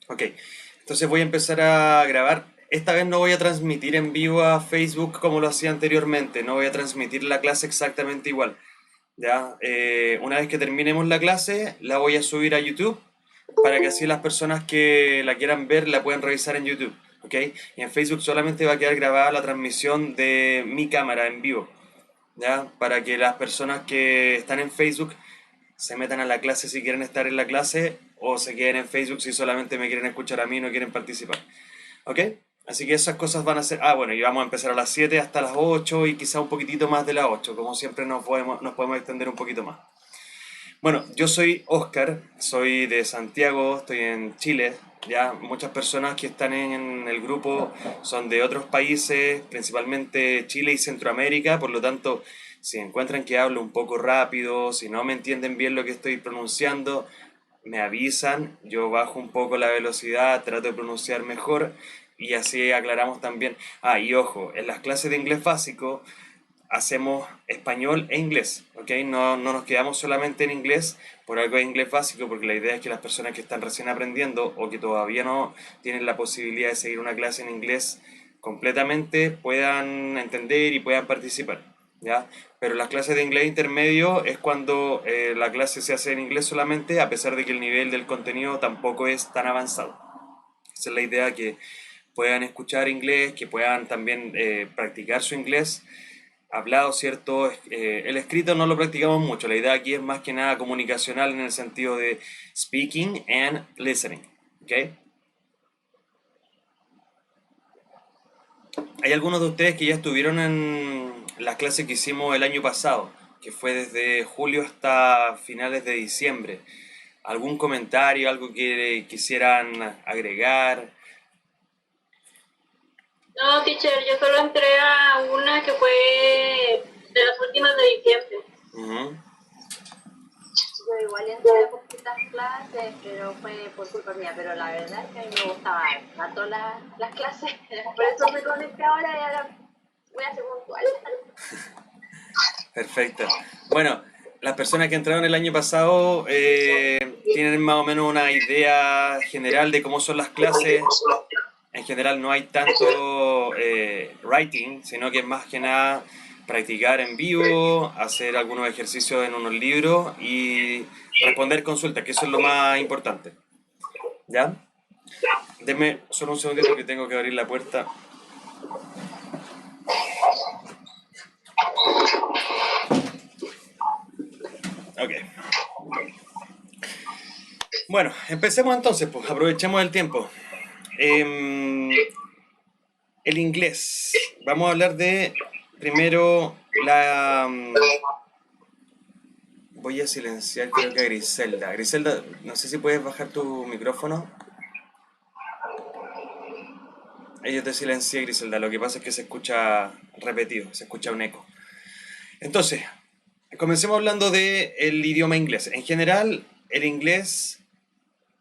Ok, entonces voy a empezar a grabar. Esta vez no voy a transmitir en vivo a Facebook como lo hacía anteriormente. No voy a transmitir la clase exactamente igual. ¿Ya? Una vez que terminemos la clase, la voy a subir a YouTube para que así las personas que la quieran ver la puedan revisar en YouTube. ¿Ok? Y en Facebook solamente va a quedar grabada la transmisión de mi cámara en vivo. ¿Ya? Para que las personas que están en Facebook se metan a la clase si quieren estar en la clase o se queden en Facebook si solamente me quieren escuchar a mí y no quieren participar. ¿Ok? Así que esas cosas van a ser... Ah, bueno, y vamos a empezar a las 7 hasta las 8 y quizá un poquitito más de las 8. Como siempre nos podemos extender un poquito más. Bueno, yo soy Oscar, soy de Santiago, estoy en Chile. Ya muchas personas que están en el grupo son de otros países, principalmente Chile y Centroamérica, por lo tanto, si encuentran que hablo un poco rápido, si no me entienden bien lo que estoy pronunciando, me avisan, yo bajo un poco la velocidad, trato de pronunciar mejor y así aclaramos también. Ah, y ojo, en las clases de inglés básico hacemos español e inglés, ¿ok? No nos quedamos solamente en inglés, por algo de inglés básico, porque la idea es que las personas que están recién aprendiendo o que todavía no tienen la posibilidad de seguir una clase en inglés completamente puedan entender y puedan participar, ¿ya? Pero las clases de inglés intermedio es cuando la clase se hace en inglés solamente, a pesar de que el nivel del contenido tampoco es tan avanzado. Esa es la idea, que puedan escuchar inglés, que puedan también practicar su inglés hablado, ¿cierto? El escrito no lo practicamos mucho. La idea aquí es más que nada comunicacional en el sentido de speaking and listening. ¿Ok? Hay algunos de ustedes que ya estuvieron en la clase que hicimos el año pasado, que fue desde julio hasta finales de diciembre. ¿Algún comentario, algo que quisieran agregar? No, teacher, yo solo entré a una que fue de las últimas de diciembre. Ujú. Yo igual entré a poquitas clases, pero fue por culpa mía. Pero la verdad es que a mí me gustaban tanto las clases. Por eso me conecté ahora y ahora voy a ser puntual. Perfecto. Bueno, las personas que entraron el año pasado tienen más o menos una idea general de cómo son las clases. En general no hay tanto writing, sino que es más que nada practicar en vivo, hacer algunos ejercicios en unos libros y responder consultas, que eso es lo más importante. ¿Ya? Denme solo un segundito que tengo que abrir la puerta. Ok. Bueno, empecemos entonces, pues aprovechemos el tiempo. El inglés. Vamos a hablar de primero la... Voy a silenciar creo que a Griselda. Griselda, no sé si puedes bajar tu micrófono. Yo te silencié, Griselda. Lo que pasa es que se escucha repetido, se escucha un eco. Entonces, comencemos hablando del idioma inglés. En general, el inglés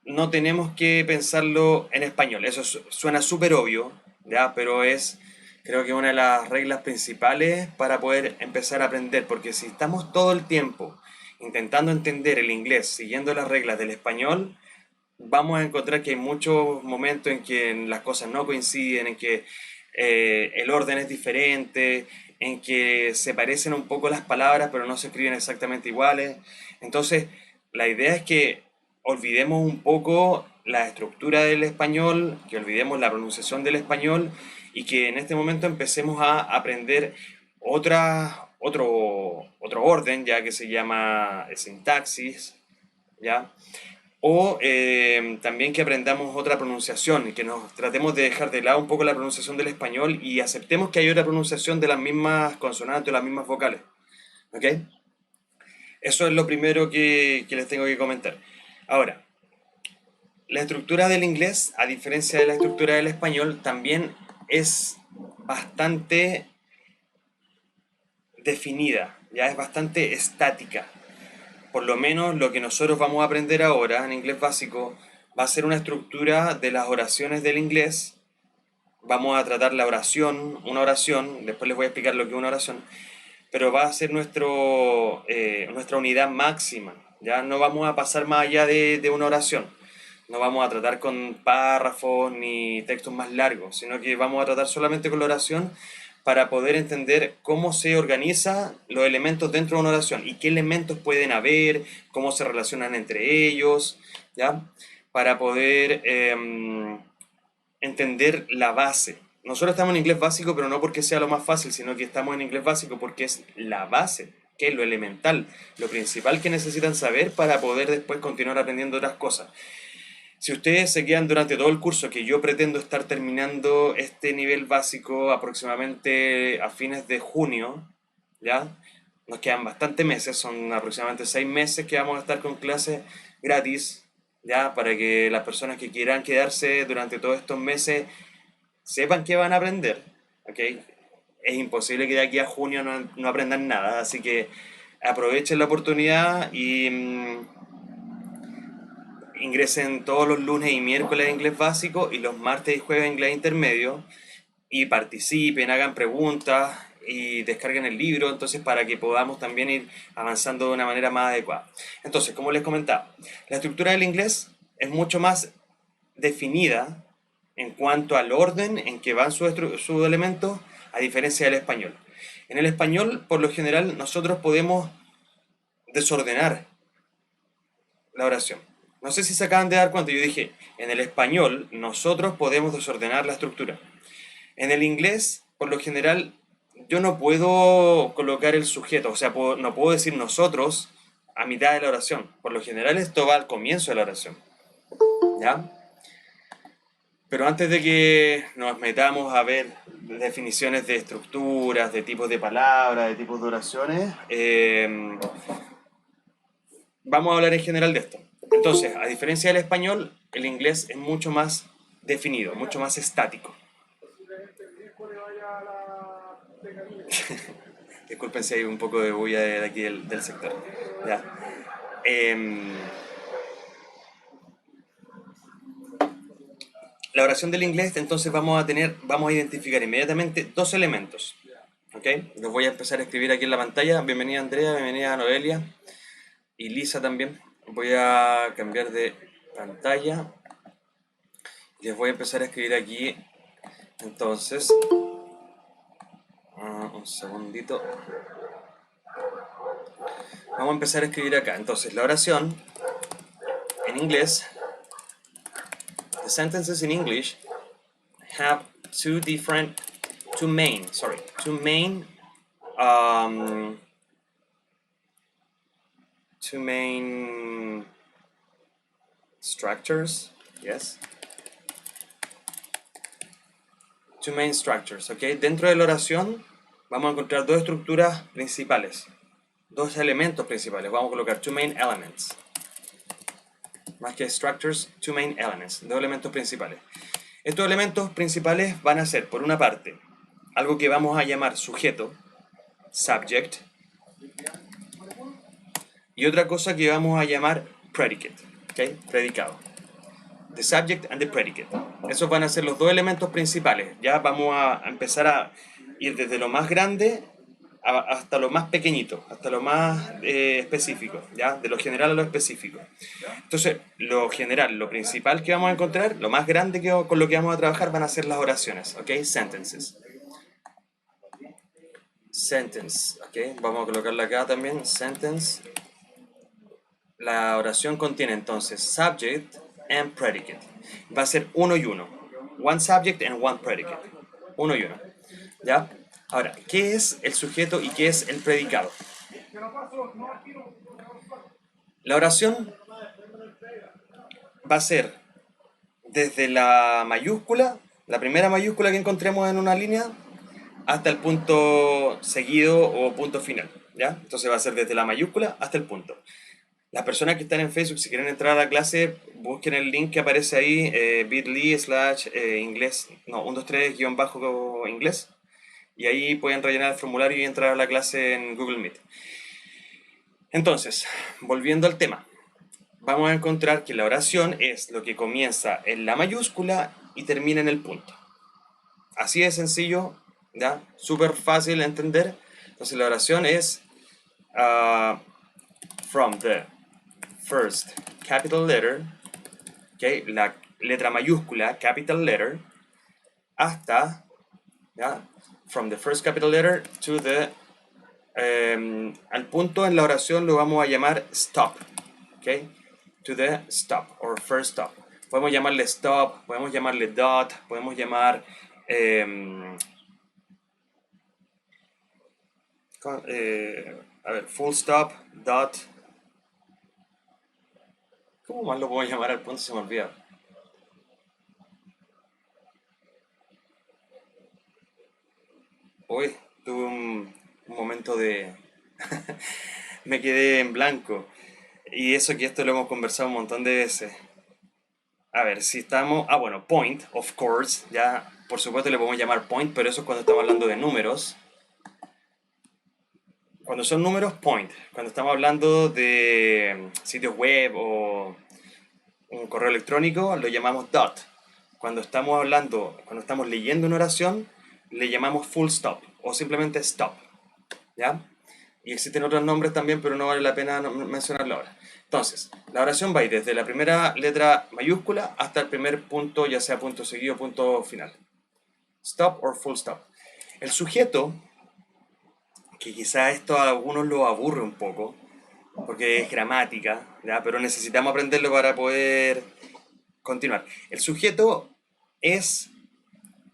no tenemos que pensarlo en español. Eso suena súper obvio, ¿ya? Pero es, creo que una de las reglas principales para poder empezar a aprender, porque si estamos todo el tiempo intentando entender el inglés siguiendo las reglas del español, vamos a encontrar que hay muchos momentos en que las cosas no coinciden, en que el orden es diferente, en que se parecen un poco las palabras, pero no se escriben exactamente iguales. Entonces, la idea es que olvidemos un poco la estructura del español, que olvidemos la pronunciación del español y que en este momento empecemos a aprender otro orden, ya que se llama sintaxis, ¿ya? O también que aprendamos otra pronunciación y que nos tratemos de dejar de lado un poco la pronunciación del español y aceptemos que hay otra pronunciación de las mismas consonantes o las mismas vocales. ¿Ok? Eso es lo primero que les tengo que comentar. Ahora, la estructura del inglés, a diferencia de la estructura del español, también es bastante definida, ya es bastante estática. Por lo menos lo que nosotros vamos a aprender ahora en inglés básico va a ser una estructura de las oraciones del inglés. Vamos a tratar la oración, una oración, después les voy a explicar lo que es una oración, pero va a ser nuestra unidad máxima. Ya no vamos a pasar más allá de una oración. No vamos a tratar con párrafos ni textos más largos, sino que vamos a tratar solamente con la oración para poder entender cómo se organizan los elementos dentro de una oración y qué elementos pueden haber, cómo se relacionan entre ellos, ¿ya? Para poder entender la base. Nosotros estamos en inglés básico, pero no porque sea lo más fácil, sino que estamos en inglés básico porque es la base, que es lo elemental, lo principal que necesitan saber para poder después continuar aprendiendo otras cosas. Si ustedes se quedan durante todo el curso, que yo pretendo estar terminando este nivel básico aproximadamente a fines de junio, ¿ya? Nos quedan bastantes meses, son aproximadamente 6 meses que vamos a estar con clases gratis, ¿ya? Para que las personas que quieran quedarse durante todos estos meses sepan que van a aprender, ¿ok? Es imposible que de aquí a junio no aprendan nada, así que aprovechen la oportunidad y ingresen todos los lunes y miércoles a inglés básico y los martes y jueves a inglés intermedio y participen, hagan preguntas y descarguen el libro, entonces para que podamos también ir avanzando de una manera más adecuada. Entonces, como les comentaba, la estructura del inglés es mucho más definida en cuanto al orden en que van sus elementos, a diferencia del español. En el español, por lo general, nosotros podemos desordenar la oración. No sé si se acaban de dar cuenta, yo dije, en el español nosotros podemos desordenar la estructura. En el inglés, por lo general, yo no puedo colocar el sujeto, o sea, no puedo decir nosotros a mitad de la oración. Por lo general esto va al comienzo de la oración, ¿ya? Pero antes de que nos metamos a ver definiciones de estructuras, de tipos de palabras, de tipos de oraciones, vamos a hablar en general de esto. Entonces, a diferencia del español, el inglés es mucho más definido, mucho más estático. Disculpen si hay un poco de bulla de aquí del sector. ¿Ya? La oración del inglés, entonces vamos a identificar inmediatamente dos elementos. ¿Ok? Los voy a empezar a escribir aquí en la pantalla. Bienvenida Andrea, bienvenida Noelia y Lisa también. Voy a cambiar de pantalla. Les voy a empezar a escribir aquí. Entonces, un segundito. Vamos a empezar a escribir acá. Entonces, la oración en inglés, the sentences in English have two main structures, yes. Two main structures, ¿ok? Dentro de la oración vamos a encontrar dos estructuras principales, dos elementos principales. Vamos a colocar two main elements. Más que structures, two main elements, dos elementos principales. Estos elementos principales van a ser, por una parte, algo que vamos a llamar sujeto, subject, y otra cosa que vamos a llamar predicate, ¿ok? Predicado. The subject and the predicate. Esos van a ser los dos elementos principales. Ya vamos a empezar a ir desde lo más grande hasta lo más pequeñito, hasta lo más específico, ¿ya? De lo general a lo específico. Entonces, lo general, lo principal que vamos a encontrar, lo más grande con lo que vamos a trabajar van a ser las oraciones, ¿ok? Sentences. Sentence, ¿ok? Vamos a colocarla acá también, sentence. La oración contiene entonces subject and predicate. Va a ser uno y uno. One subject and one predicate. Uno y uno. ¿Ya? Ahora, ¿qué es el sujeto y qué es el predicado? La oración va a ser desde la mayúscula, la primera mayúscula que encontremos en una línea, hasta el punto seguido o punto final. ¿Ya? Entonces va a ser desde la mayúscula hasta el punto. Las personas que están en Facebook, si quieren entrar a la clase, busquen el link que aparece ahí, bit.ly/inglés, no, 123-inglés, y ahí pueden rellenar el formulario y entrar a la clase en Google Meet. Entonces, volviendo al tema, vamos a encontrar que la oración es lo que comienza en la mayúscula y termina en el punto. Así de sencillo, ¿ya? Súper fácil de entender. Entonces la oración es from the first capital letter ¿okay? La letra mayúscula, capital letter, hasta, ¿ya? From the first capital letter to the, al punto en la oración lo vamos a llamar stop, ¿okay? To the stop, or first stop. Podemos llamarle stop, podemos llamarle dot, podemos llamar, a ver, full stop, dot. ¿Cómo más lo puedo llamar al punto? Se me olvida. Uy, tuve un momento de... me quedé en blanco. Y eso que esto lo hemos conversado un montón de veces. A ver, si estamos... Ah, bueno, point, of course. Ya, por supuesto le podemos llamar point, pero eso es cuando estamos hablando de números. Cuando son números, point. Cuando estamos hablando de sitios web o un correo electrónico, lo llamamos dot. Cuando estamos hablando, cuando estamos leyendo una oración, le llamamos full stop o simplemente stop. ¿Ya? Y existen otros nombres también, pero no vale la pena mencionarlo ahora. Entonces, la oración va a ir desde la primera letra mayúscula hasta el primer punto, ya sea punto seguido o punto final. Stop or full stop. El sujeto, que quizá esto a algunos lo aburre un poco, porque es gramática, ¿ya? Pero necesitamos aprenderlo para poder continuar. El sujeto es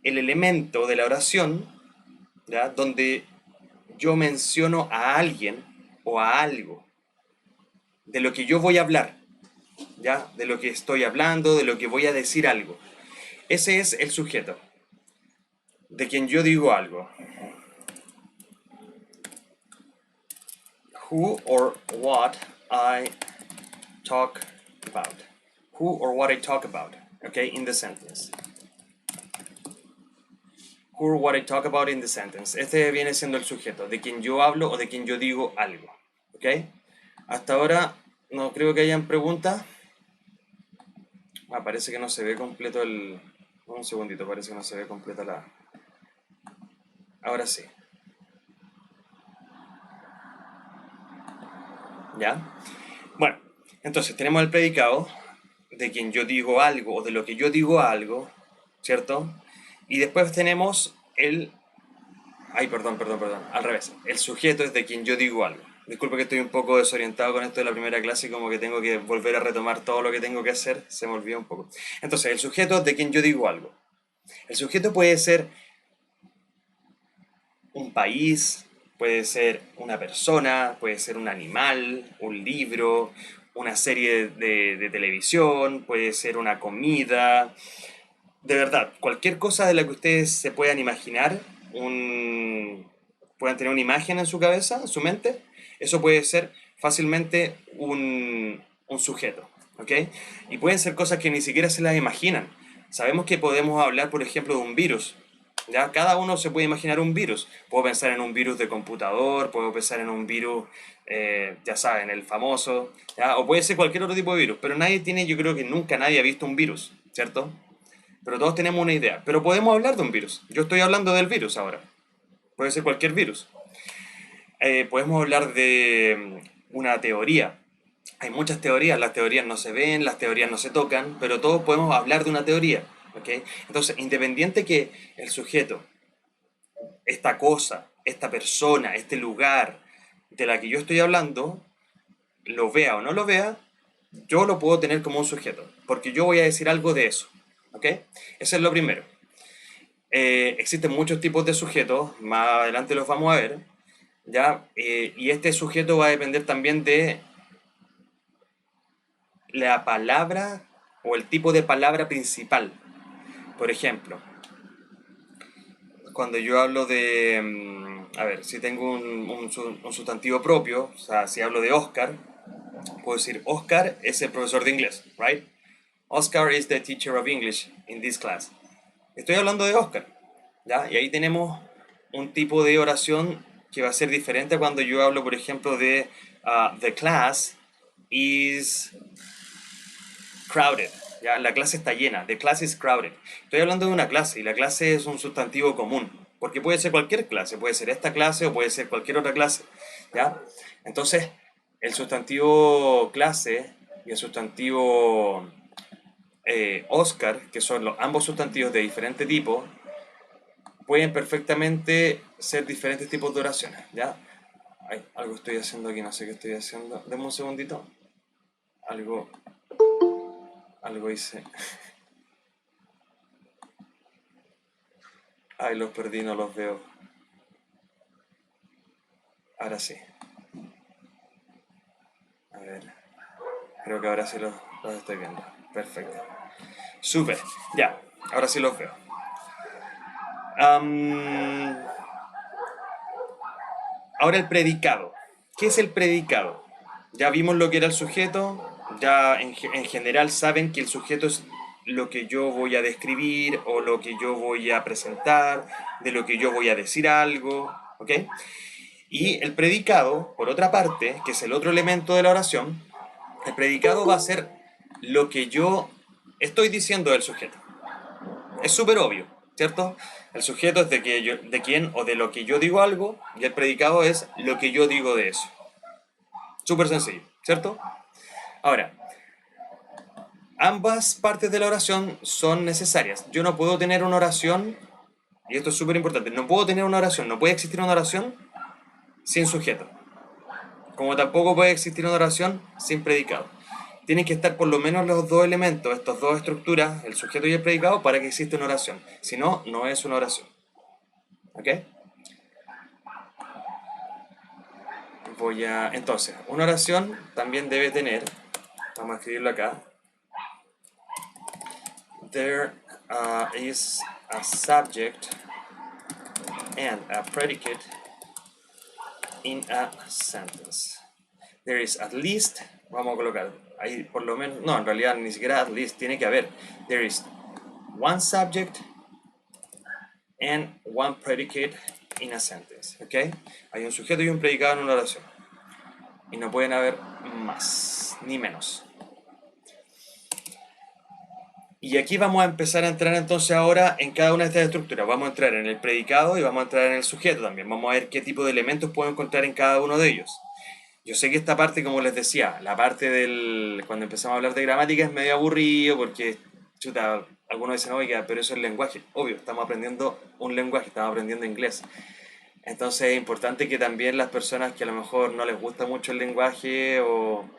el elemento de la oración, ¿ya? Donde yo menciono a alguien o a algo de lo que yo voy a hablar, ¿ya? De lo que estoy hablando, de lo que voy a decir algo. Ese es el sujeto, de quien yo digo algo. Who or what I talk about. Who or what I talk about, okay, in the sentence. Who or what I talk about in the sentence. Este viene siendo el sujeto, de quien yo hablo o de quien yo digo algo, ¿ok? Hasta ahora no creo que hayan preguntas. Parece que no se ve completo el... Un segundito, parece que no se ve completa la... Ahora sí. ¿Ya? Bueno, entonces tenemos el predicado de quien yo digo algo o de lo que yo digo algo, ¿cierto? Y después tenemos el... Ay, perdón, al revés. El sujeto es de quien yo digo algo. Disculpe que estoy un poco desorientado con esto de la primera clase y como que tengo que volver a retomar todo lo que tengo que hacer. Se me olvidó un poco. Entonces, el sujeto es de quien yo digo algo. El sujeto puede ser un país, puede ser una persona, puede ser un animal, un libro, una serie de televisión, puede ser una comida. De verdad, cualquier cosa de la que ustedes se puedan imaginar, puedan tener una imagen en su cabeza, en su mente, eso puede ser fácilmente un sujeto, ¿ok? Y pueden ser cosas que ni siquiera se las imaginan. Sabemos que podemos hablar, por ejemplo, de un virus. ¿Ya? Cada uno se puede imaginar un virus. Puedo pensar en un virus de computador, puedo pensar en un virus, ya saben, el famoso, ¿ya? O puede ser cualquier otro tipo de virus, pero nadie tiene, yo creo que nunca nadie ha visto un virus, ¿cierto? Pero todos tenemos una idea. Pero podemos hablar de un virus. Yo estoy hablando del virus ahora. Puede ser cualquier virus. Podemos hablar de una teoría. Hay muchas teorías. Las teorías no se ven, las teorías no se tocan, pero todos podemos hablar de una teoría. ¿Okay? Entonces, independiente que el sujeto, esta cosa, esta persona, este lugar de la que yo estoy hablando, lo vea o no lo vea, yo lo puedo tener como un sujeto, porque yo voy a decir algo de eso. ¿Ok? Eso es lo primero. Existen muchos tipos de sujetos, más adelante los vamos a ver, ¿ya? Y este sujeto va a depender también de la palabra o el tipo de palabra principal. Por ejemplo, cuando yo hablo de, a ver, si tengo un sustantivo propio, o sea, si hablo de Oscar, puedo decir Oscar es el profesor de inglés, right? Oscar is the teacher of English in this class. Estoy hablando de Oscar, ¿ya? Y ahí tenemos un tipo de oración que va a ser diferente cuando yo hablo, por ejemplo, de the class is crowded, ¿ya? La clase está llena, the class is crowded. Estoy hablando de una clase y la clase es un sustantivo común, porque puede ser cualquier clase, puede ser esta clase o puede ser cualquier otra clase, ¿ya? Entonces, el sustantivo clase y el sustantivo Oscar, que son ambos sustantivos de diferente tipo, pueden perfectamente ser diferentes tipos de oraciones, ¿ya? Ay, algo estoy haciendo aquí, no sé qué estoy haciendo. Deme un segundito. Algo hice. Ay, los perdí, no los veo. Ahora sí. A ver. Creo que ahora sí los estoy viendo. Perfecto. Súper. Ya. Ahora sí los veo. Ahora el predicado. ¿Qué es el predicado? Ya vimos lo que era el sujeto. Ya en general saben que el sujeto es lo que yo voy a describir o lo que yo voy a presentar, de lo que yo voy a decir algo. ¿Ok? Y el predicado, por otra parte, que es el otro elemento de la oración, el predicado va a ser lo que yo estoy diciendo del sujeto. Es súper obvio, ¿cierto? El sujeto es de quién o de lo que yo digo algo, y el predicado es lo que yo digo de eso. Súper sencillo, ¿cierto? Ahora, ambas partes de la oración son necesarias. Yo no puedo tener una oración, y esto es súper importante, no puedo tener una oración, no puede existir una oración sin sujeto. Como tampoco puede existir una oración sin predicado. Tienen que estar por lo menos los dos elementos, estas dos estructuras, el sujeto y el predicado, para que exista una oración. Si no, no es una oración. ¿Ok? Entonces, una oración también debe tener, vamos a escribirlo acá, there is a subject and a predicate in a sentence. There is at least, vamos a colocar ahí por lo menos, no, en realidad ni siquiera at least, tiene que haber. There is one subject and one predicate in a sentence, ¿ok? Hay un sujeto y un predicado en una oración. Y no pueden haber más, ni menos. Y aquí vamos a empezar a entrar entonces ahora en cada una de estas estructuras. Vamos a entrar en el predicado y vamos a entrar en el sujeto también. Vamos a ver qué tipo de elementos puedo encontrar en cada uno de ellos. Yo sé que esta parte, como les decía, la parte del... cuando empezamos a hablar de gramática es medio aburrido porque, chuta, algunos dicen, oiga, pero eso es lenguaje. Obvio, estamos aprendiendo un lenguaje, estamos aprendiendo inglés. Entonces es importante que también las personas que a lo mejor no les gusta mucho el lenguaje o,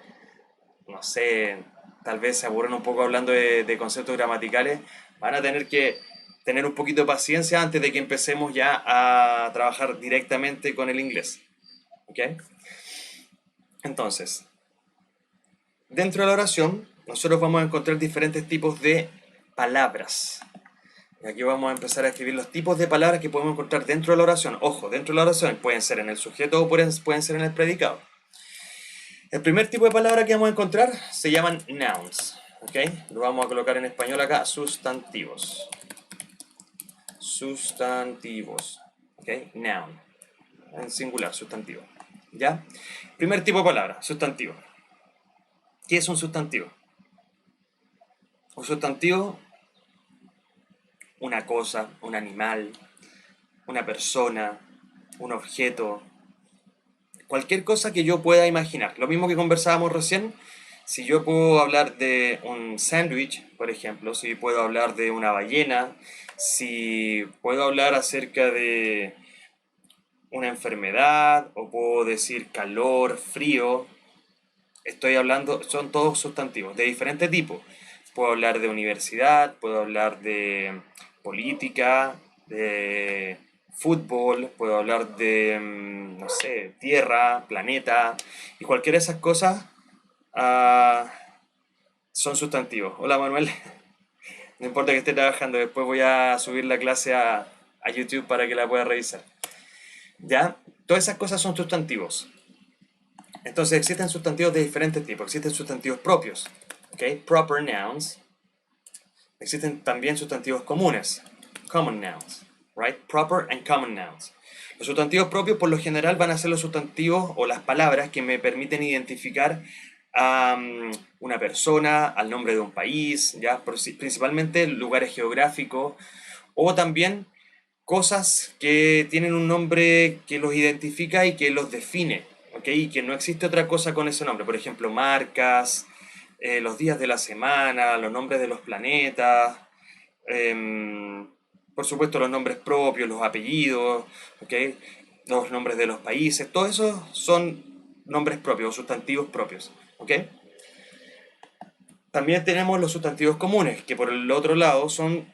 no sé, tal vez se aburren un poco hablando de conceptos gramaticales, van a tener que tener un poquito de paciencia antes de que empecemos ya a trabajar directamente con el inglés. ¿Ok? Entonces, dentro de la oración, nosotros vamos a encontrar diferentes tipos de palabras. Y aquí vamos a empezar a escribir los tipos de palabras que podemos encontrar dentro de la oración. Ojo, dentro de la oración pueden ser en el sujeto o pueden ser en el predicado. El primer tipo de palabra que vamos a encontrar se llaman nouns. ¿Ok? Lo vamos a colocar en español acá, sustantivos. Sustantivos. ¿Ok? Noun. En singular, sustantivo. ¿Ya? Primer tipo de palabra, sustantivo. ¿Qué es un sustantivo? Un sustantivo, una cosa, un animal, una persona, un objeto, cualquier cosa que yo pueda imaginar. Lo mismo que conversábamos recién, si yo puedo hablar de un sándwich, por ejemplo, si puedo hablar de una ballena, si puedo hablar acerca de una enfermedad, o puedo decir calor, frío, estoy hablando, son todos sustantivos de diferente tipo. Puedo hablar de universidad, puedo hablar de política, de fútbol, puedo hablar de, no sé, tierra, planeta, y cualquiera de esas cosas son sustantivos. Hola Manuel, no importa que esté trabajando, después voy a subir la clase a YouTube para que la pueda revisar. ¿Ya? Todas esas cosas son sustantivos. Entonces existen sustantivos de diferentes tipos, existen sustantivos propios, ¿ok? Proper nouns. Existen también sustantivos comunes, common nouns, right? Proper and common nouns. Los sustantivos propios por lo general van a ser los sustantivos o las palabras que me permiten identificar a una persona, al nombre de un país, ¿ya? Principalmente lugares geográficos o también cosas que tienen un nombre que los identifica y que los define, ¿ok? Y que no existe otra cosa con ese nombre. Por ejemplo, marcas, los días de la semana, los nombres de los planetas, por supuesto los nombres propios, los apellidos, ¿ok? Los nombres de los países, todo eso son nombres propios, sustantivos propios, ¿ok? También tenemos los sustantivos comunes, que por el otro lado son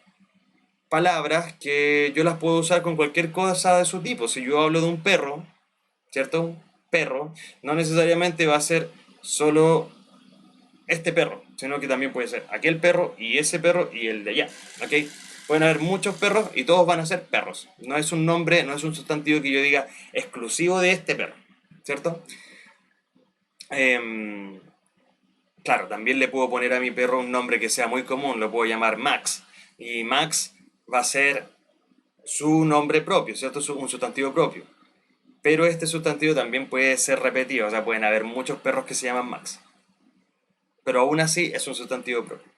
palabras que yo las puedo usar con cualquier cosa de su tipo. Si yo hablo de un perro, ¿cierto? Un perro, no necesariamente va a ser solo este perro, sino que también puede ser aquel perro y ese perro y el de allá, ¿ok? Pueden haber muchos perros y todos van a ser perros. No es un nombre, no es un sustantivo que yo diga exclusivo de este perro, ¿cierto? Em, claro, también le puedo poner a mi perro un nombre que sea muy común, lo puedo llamar Max. Y Max va a ser su nombre propio, ¿cierto? Un sustantivo propio. Pero este sustantivo también puede ser repetido, o sea, pueden haber muchos perros que se llaman Max. Pero aún así es un sustantivo propio.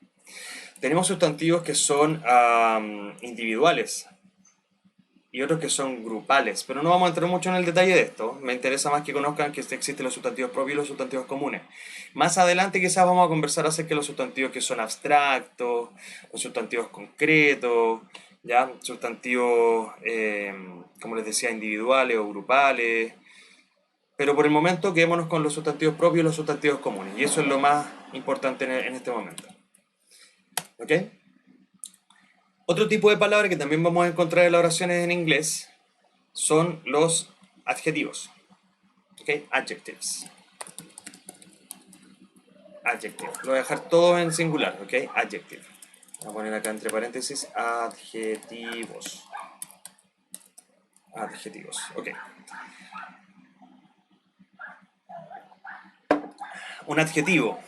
Tenemos sustantivos que son individuales y otros que son grupales, pero no vamos a entrar mucho en el detalle de esto. Me interesa más que conozcan que existen los sustantivos propios y los sustantivos comunes. Más adelante quizás vamos a conversar acerca de los sustantivos que son abstractos, los sustantivos concretos, ¿ya? Sustantivos, como les decía, individuales o grupales. Pero por el momento quedémonos con los sustantivos propios y los sustantivos comunes. Y eso es lo más importante en este momento. ¿Ok? Otro tipo de palabra que también vamos a encontrar en las oraciones en inglés son los adjetivos. ¿Ok? Adjectives. Adjective. Lo voy a dejar todo en singular. ¿Ok? Adjective. Voy a poner acá entre paréntesis adjetivos. Adjetivos. Ok. Un adjetivo.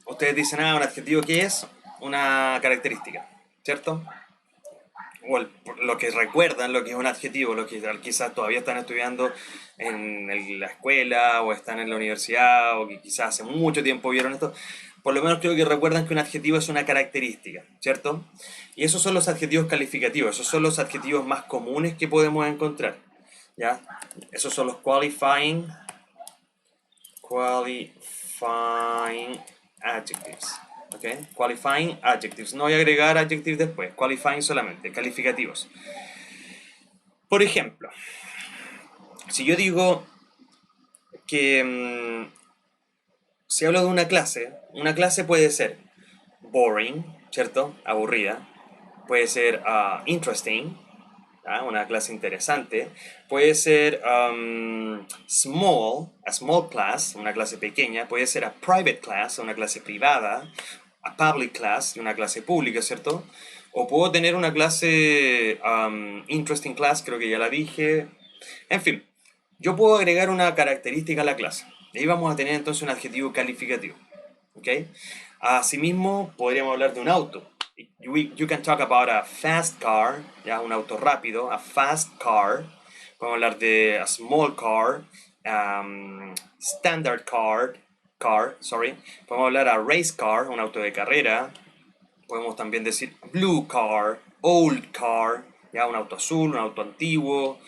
Ustedes dicen, un adjetivo, ¿qué es? Una característica, ¿cierto? O lo que recuerdan lo que es un adjetivo, lo que quizás todavía están estudiando en la escuela o están en la universidad o que quizás hace mucho tiempo vieron esto, por lo menos creo que recuerdan que un adjetivo es una característica, ¿cierto? Y esos son los adjetivos calificativos, esos son los adjetivos más comunes que podemos encontrar, ¿ya? Esos son los qualifying adjectives. ¿Okay? Qualifying adjectives. No voy a agregar adjectives después. Qualifying solamente. Calificativos. Por ejemplo, si yo digo que si hablo de una clase puede ser boring, ¿cierto? Aburrida. Puede ser interesting, una clase interesante. Puede ser a small class, una clase pequeña. Puede ser a private class, una clase privada. A public class, una clase pública, ¿cierto? O puedo tener una clase interesting class, creo que ya la dije. En fin, yo puedo agregar una característica a la clase. Ahí vamos a tener entonces un adjetivo calificativo. ¿Ok? Asimismo, podríamos hablar de un auto. You can talk about a fast car, ¿ya? Un auto rápido, a fast car. Podemos hablar de a small car, standard car, sorry. Podemos hablar a race car, un auto de carrera. Podemos también decir blue car, old car, ¿ya? Un auto azul, un auto antiguo.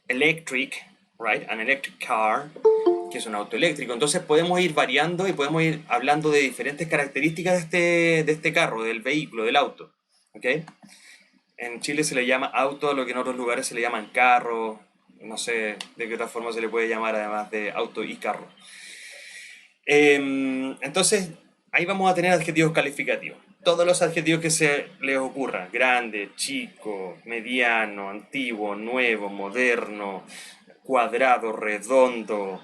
Electric, right? An electric car, que es un auto eléctrico. Entonces podemos ir variando y podemos ir hablando de diferentes características de este carro, del vehículo, del auto. ¿Ok? En Chile se le llama auto a lo que en otros lugares se le llaman carro. No sé de qué otra forma se le puede llamar además de auto y carro. Entonces, ahí vamos a tener adjetivos calificativos. Todos los adjetivos que se les ocurra. Grande, chico, mediano, antiguo, nuevo, moderno, cuadrado, redondo,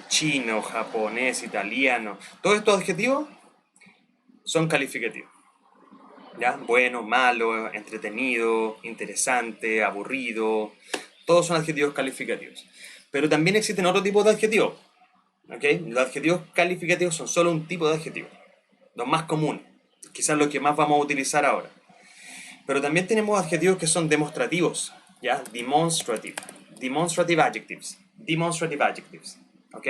chino, japonés, italiano. Todos estos adjetivos son calificativos. ¿Ya? Bueno, malo, entretenido, interesante, aburrido. Todos son adjetivos calificativos. Pero también existen otro tipo de adjetivos. ¿Okay? Los adjetivos calificativos son solo un tipo de adjetivo. Los más comunes. Quizás los que más vamos a utilizar ahora. Pero también tenemos adjetivos que son demostrativos. ¿Ya? Demonstrative. Demonstrative adjectives. Demonstrative adjectives. ¿Ok?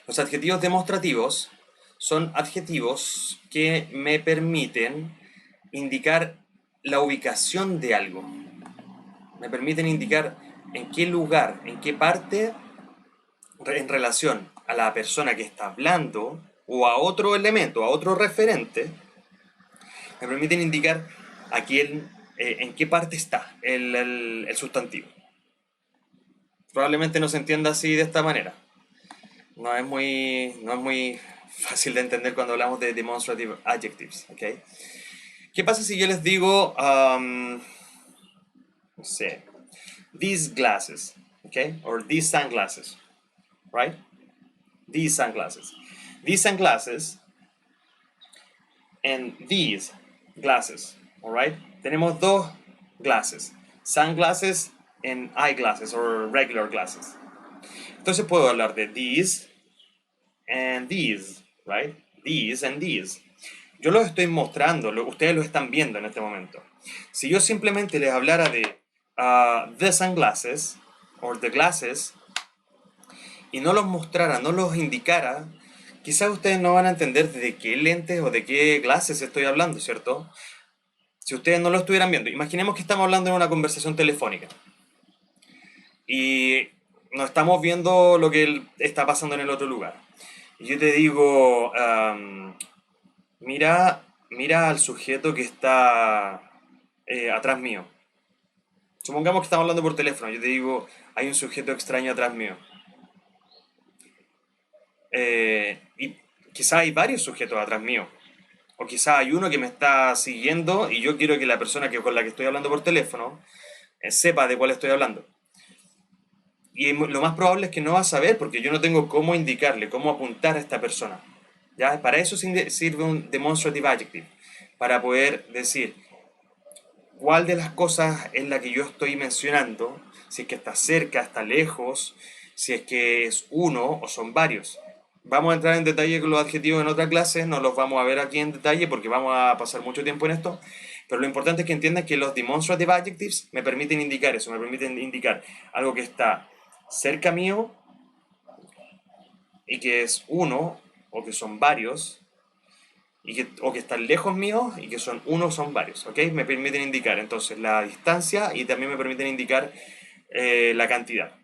Los adjetivos demostrativos son adjetivos que me permiten indicar la ubicación de algo. Me permiten indicar en qué lugar, en qué parte, en relación a la persona que está hablando o a otro elemento, a otro referente, me permiten indicar a quién, en qué parte está el sustantivo. Probablemente no se entienda así de esta manera. No es muy fácil de entender cuando hablamos de demonstrative adjectives, ¿ok? ¿Qué pasa si yo les digo, no sé, these glasses, ¿ok? Or these sunglasses, right? These sunglasses. These sunglasses and these glasses, all right? Tenemos dos glasses, sunglasses and eyeglasses or regular glasses. Entonces puedo hablar de these and these, right? These and these. Yo los estoy mostrando, ustedes lo están viendo en este momento. Si yo simplemente les hablara de the sunglasses or the glasses y no los mostrara, no los indicara, quizás ustedes no van a entender de qué lentes o de qué glasses estoy hablando, ¿cierto? Si ustedes no lo estuvieran viendo, imaginemos que estamos hablando en una conversación telefónica y no estamos viendo lo que está pasando en el otro lugar. Y yo te digo, mira al sujeto que está atrás mío. Supongamos que estamos hablando por teléfono, yo te digo, hay un sujeto extraño atrás mío. Y quizá hay varios sujetos atrás mío. O quizá hay uno que me está siguiendo y yo quiero que la persona con la que estoy hablando por teléfono sepa de cuál estoy hablando. Y lo más probable es que no va a saber porque yo no tengo cómo indicarle, cómo apuntar a esta persona. ¿Ya? Para eso sirve un demonstrative adjective. Para poder decir cuál de las cosas es la que yo estoy mencionando, si es que está cerca, está lejos, si es que es uno o son varios. Vamos a entrar en detalle con los adjetivos en otra clase, no los vamos a ver aquí en detalle porque vamos a pasar mucho tiempo en esto, pero lo importante es que entiendan que los demonstrative adjectives me permiten indicar eso, me permiten indicar algo que está cerca mío y que es uno o que son varios, o que están lejos mío y que son uno o son varios, ¿ok? Me permiten indicar entonces la distancia y también me permiten indicar la cantidad.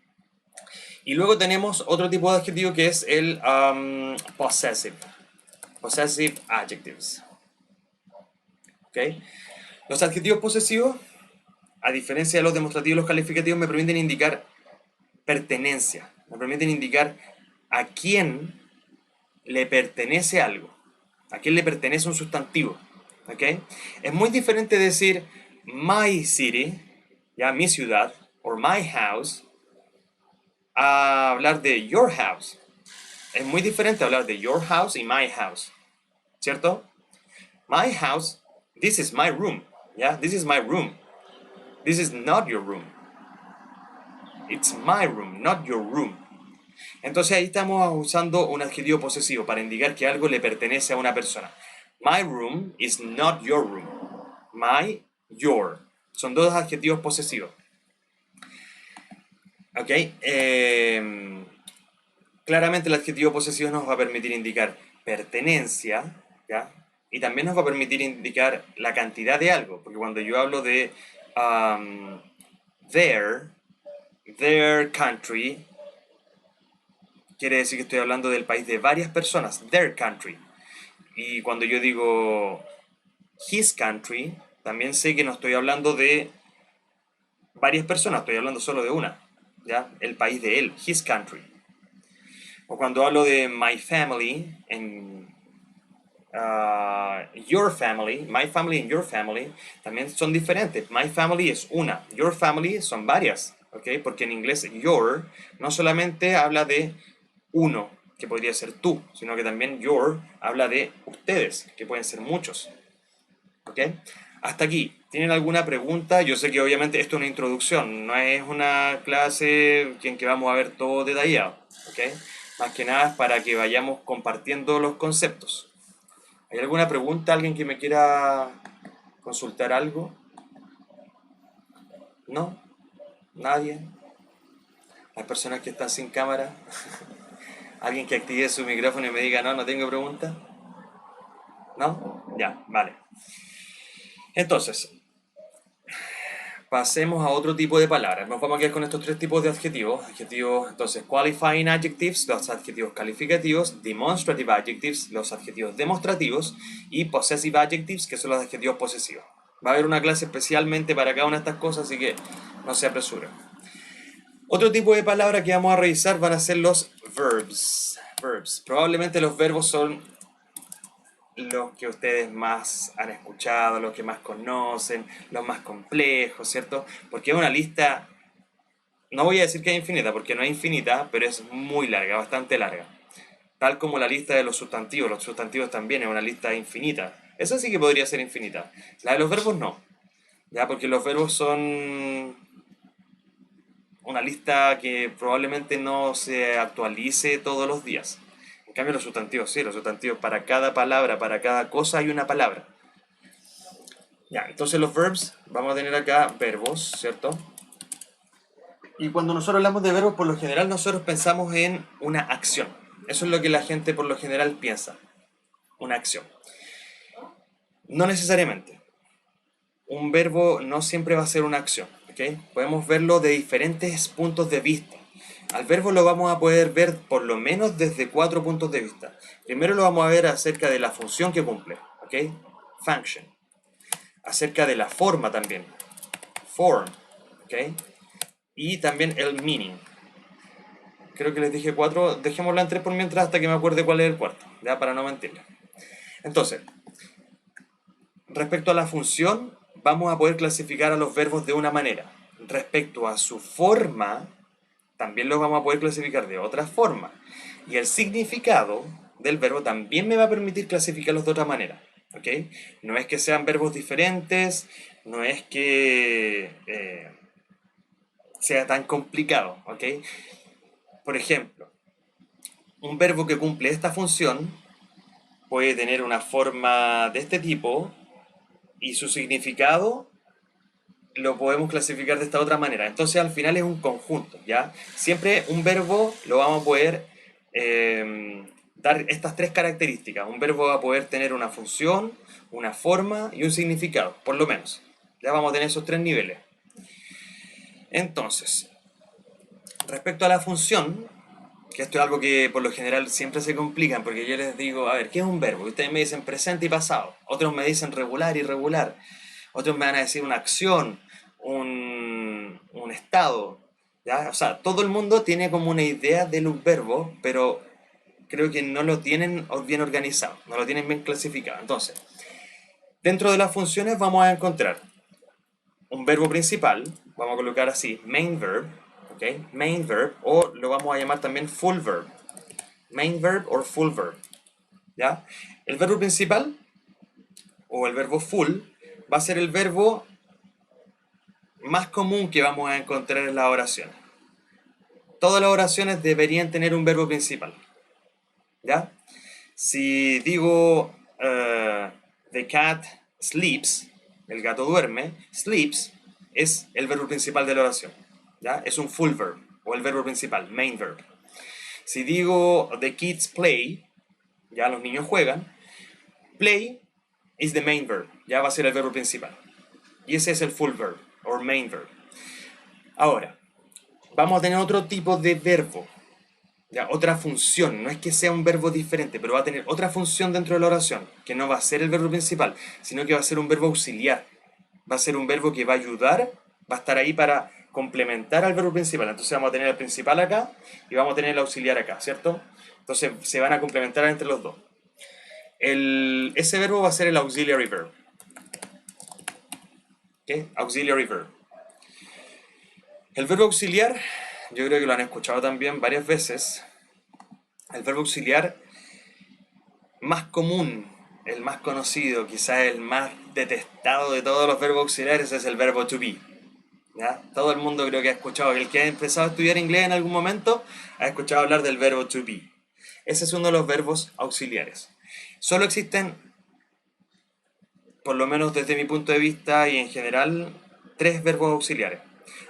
Y luego tenemos otro tipo de adjetivo que es el possessive. Possessive adjectives. ¿Ok? Los adjetivos posesivos, a diferencia de los demostrativos y los calificativos, me permiten indicar pertenencia. Me permiten indicar a quién le pertenece algo. A quién le pertenece un sustantivo. ¿Ok? Es muy diferente decir my city, ya mi ciudad, o my house, a hablar de your house. Es muy diferente hablar de your house y my house, ¿cierto? My house, this is my room, yeah, this is my room. This is not your room. It's my room, not your room. Entonces ahí estamos usando un adjetivo posesivo para indicar que algo le pertenece a una persona. My room is not your room. My, your. Son dos adjetivos posesivos. ¿Ok? Claramente el adjetivo posesivo nos va a permitir indicar pertenencia, ¿ya? Y también nos va a permitir indicar la cantidad de algo, porque cuando yo hablo de their country, quiere decir que estoy hablando del país de varias personas, their country. Y cuando yo digo his country, también sé que no estoy hablando de varias personas, estoy hablando solo de una, ¿ya? El país de él, his country. O cuando hablo de my family, en your family, my family and your family, también son diferentes. My family es una, your family son varias, ¿ok? Porque en inglés your no solamente habla de uno, que podría ser tú, sino que también your habla de ustedes, que pueden ser muchos, ¿ok? Hasta aquí, ¿tienen alguna pregunta? Yo sé que obviamente esto es una introducción, no es una clase en que vamos a ver todo detallado, ¿ok? Más que nada es para que vayamos compartiendo los conceptos. ¿Hay alguna pregunta? ¿Alguien que me quiera consultar algo? ¿No? ¿Nadie? ¿Las personas que están sin cámara? ¿Alguien que active su micrófono y me diga no tengo pregunta? ¿No? Ya, vale. Entonces, pasemos a otro tipo de palabras. Nos vamos a quedar con estos tres tipos de adjetivos. Entonces, qualifying adjectives, los adjetivos calificativos, demonstrative adjectives, los adjetivos demostrativos, y possessive adjectives, que son los adjetivos posesivos. Va a haber una clase especialmente para cada una de estas cosas, así que no se apresuren. Otro tipo de palabra que vamos a revisar van a ser los verbs. Probablemente los verbos son los que ustedes más han escuchado, los que más conocen, los más complejos, ¿cierto? Porque es una lista, no voy a decir que es infinita, porque no es infinita, pero es muy larga, bastante larga. Tal como la lista de los sustantivos también es una lista infinita. Eso sí que podría ser infinita. La de los verbos no, ¿ya? Porque los verbos son una lista que probablemente no se actualice todos los días. En cambio los sustantivos sí, los sustantivos para cada palabra, para cada cosa hay una palabra. Ya, entonces los verbs, vamos a tener acá verbos, ¿cierto? Y cuando nosotros hablamos de verbos, por lo general nosotros pensamos en una acción. Eso es lo que la gente por lo general piensa, una acción. No necesariamente. Un verbo no siempre va a ser una acción, ¿ok? Podemos verlo de diferentes puntos de vista. Al verbo lo vamos a poder ver por lo menos desde 4 puntos de vista. Primero lo vamos a ver acerca de la función que cumple, ¿ok? Function. Acerca de la forma también, form, ¿ok? Y también el meaning. Creo que les dije 4, dejémoslo en 3 por mientras hasta que me acuerde cuál es el cuarto, ya para no mentirle. Entonces, respecto a la función, vamos a poder clasificar a los verbos de una manera. Respecto a su forma, también los vamos a poder clasificar de otra forma. Y el significado del verbo también me va a permitir clasificarlos de otra manera. ¿Ok? No es que sean verbos diferentes, no es que sea tan complicado. ¿Ok? Por ejemplo, un verbo que cumple esta función puede tener una forma de este tipo y su significado lo podemos clasificar de esta otra manera. Entonces al final es un conjunto, ¿ya? Siempre un verbo lo vamos a poder dar estas tres características. Un verbo va a poder tener una función, una forma y un significado, por lo menos. Ya vamos a tener esos tres niveles. Entonces, respecto a la función, que esto es algo que por lo general siempre se complican, porque yo les digo, a ver, ¿qué es un verbo? Y ustedes me dicen presente y pasado. Otros me dicen regular y irregular. Otros me van a decir una acción, un estado, ¿ya? O sea, todo el mundo tiene como una idea de un verbo, pero creo que no lo tienen bien organizado, no lo tienen bien clasificado. Entonces, dentro de las funciones vamos a encontrar un verbo principal, vamos a colocar así, main verb, ¿ok? Main verb, o lo vamos a llamar también full verb. Main verb o full verb, ¿ya? El verbo principal, o el verbo full, va a ser el verbo más común que vamos a encontrar en las oraciones. Todas las oraciones deberían tener un verbo principal, ¿ya? Si digo the cat sleeps, el gato duerme, sleeps es el verbo principal de la oración, ¿ya? Es un full verb, o el verbo principal, main verb. Si digo the kids play, ya los niños juegan, play is the main verb, ya va a ser el verbo principal. Y ese es el full verb, o main verb. Ahora, vamos a tener otro tipo de verbo, ¿ya? Otra función. No es que sea un verbo diferente, pero va a tener otra función dentro de la oración, que no va a ser el verbo principal, sino que va a ser un verbo auxiliar. Va a ser un verbo que va a ayudar, va a estar ahí para complementar al verbo principal. Entonces vamos a tener el principal acá y vamos a tener el auxiliar acá, ¿cierto? Entonces se van a complementar entre los dos. Ese verbo va a ser el auxiliary verb. ¿Qué? Auxiliary verb. El verbo auxiliar, yo creo que lo han escuchado también varias veces. El verbo auxiliar más común, el más conocido, quizás el más detestado de todos los verbos auxiliares es el verbo to be. ¿Ya? Todo el mundo creo que ha escuchado, el que ha empezado a estudiar inglés en algún momento, ha escuchado hablar del verbo to be. Ese es uno de los verbos auxiliares. Solo existen, por lo menos desde mi punto de vista y en general, 3 verbos auxiliares.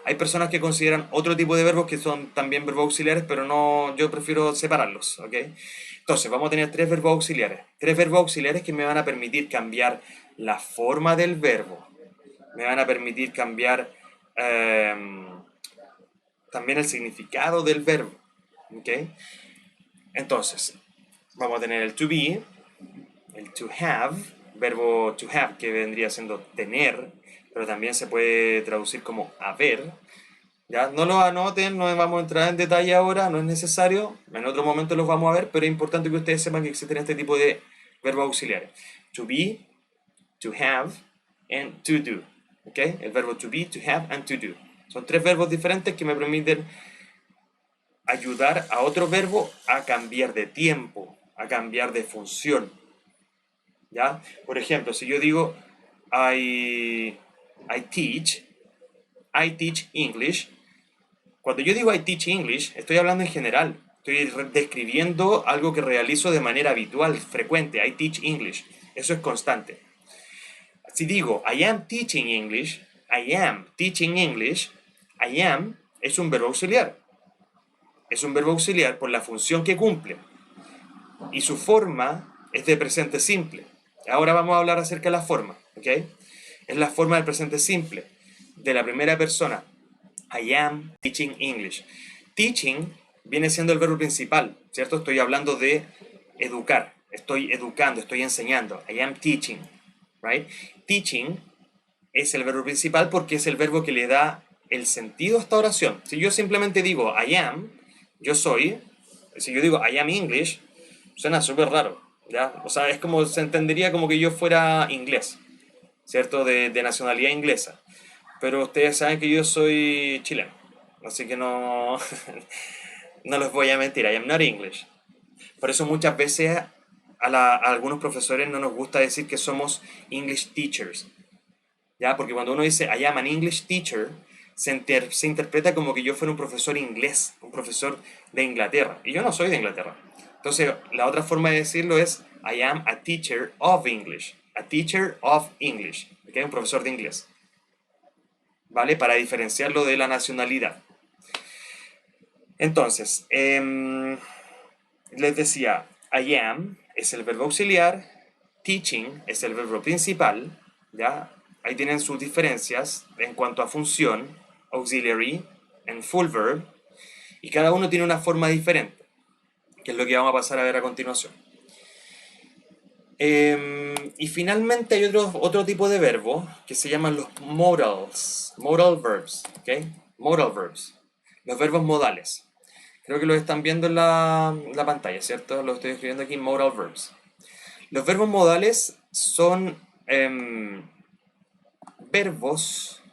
Hay personas que consideran otro tipo de verbos que son también verbos auxiliares, pero no, yo prefiero separarlos, ¿ok? Entonces, vamos a tener 3 verbos auxiliares. 3 verbos auxiliares que me van a permitir cambiar la forma del verbo. Me van a permitir cambiar también el significado del verbo. ¿Ok? Entonces, vamos a tener el to be, el to have, verbo to have que vendría siendo tener, pero también se puede traducir como haber. Ya, no lo anoten, no vamos a entrar en detalle ahora, no es necesario, en otro momento los vamos a ver, pero es importante que ustedes sepan que existen este tipo de verbos auxiliares. To be, to have, and to do. ¿Ok? El verbo to be, to have, and to do. Son tres verbos diferentes que me permiten ayudar a otro verbo a cambiar de tiempo, a cambiar de función. ¿Ya? Por ejemplo, si yo digo I teach English. Cuando yo digo I teach English, estoy hablando en general. Estoy describiendo algo que realizo de manera habitual, frecuente. I teach English. Eso es constante. Si digo I am teaching English, I am teaching English, I am es un verbo auxiliar. Es un verbo auxiliar por la función que cumple. Y su forma es de presente simple. Ahora vamos a hablar acerca de la forma. ¿Ok? Es la forma del presente simple. De la primera persona. I am teaching English. Teaching viene siendo el verbo principal, ¿cierto? Estoy hablando de educar. Estoy educando, estoy enseñando. I am teaching, right? Teaching es el verbo principal porque es el verbo que le da el sentido a esta oración. Si yo simplemente digo I am, yo soy. Si yo digo I am English, suena súper raro, ¿ya? O sea, es como, se entendería como que yo fuera inglés, ¿cierto? De nacionalidad inglesa. Pero ustedes saben que yo soy chileno, así que no, no les voy a mentir, I am not English. Por eso muchas veces a algunos profesores no nos gusta decir que somos English teachers, ¿ya? Porque cuando uno dice I am an English teacher, se interpreta como que yo fuera un profesor inglés, un profesor de Inglaterra, y yo no soy de Inglaterra. Entonces, la otra forma de decirlo es I am a teacher of English, a teacher of English, ¿ok? Un profesor de inglés. ¿Vale? Para diferenciarlo de la nacionalidad. Entonces, les decía, I am es el verbo auxiliar, teaching es el verbo principal, ¿ya? Ahí tienen sus diferencias en cuanto a función, auxiliary, en full verb, y cada uno tiene una forma diferente, que es lo que vamos a pasar a ver a continuación. Y finalmente hay otro tipo de verbo que se llaman los modals, modal verbs, ¿ok? Modal verbs, los verbos modales. Creo que lo están viendo en la pantalla, ¿cierto? Lo estoy escribiendo aquí, modal verbs. Los verbos modales son verbos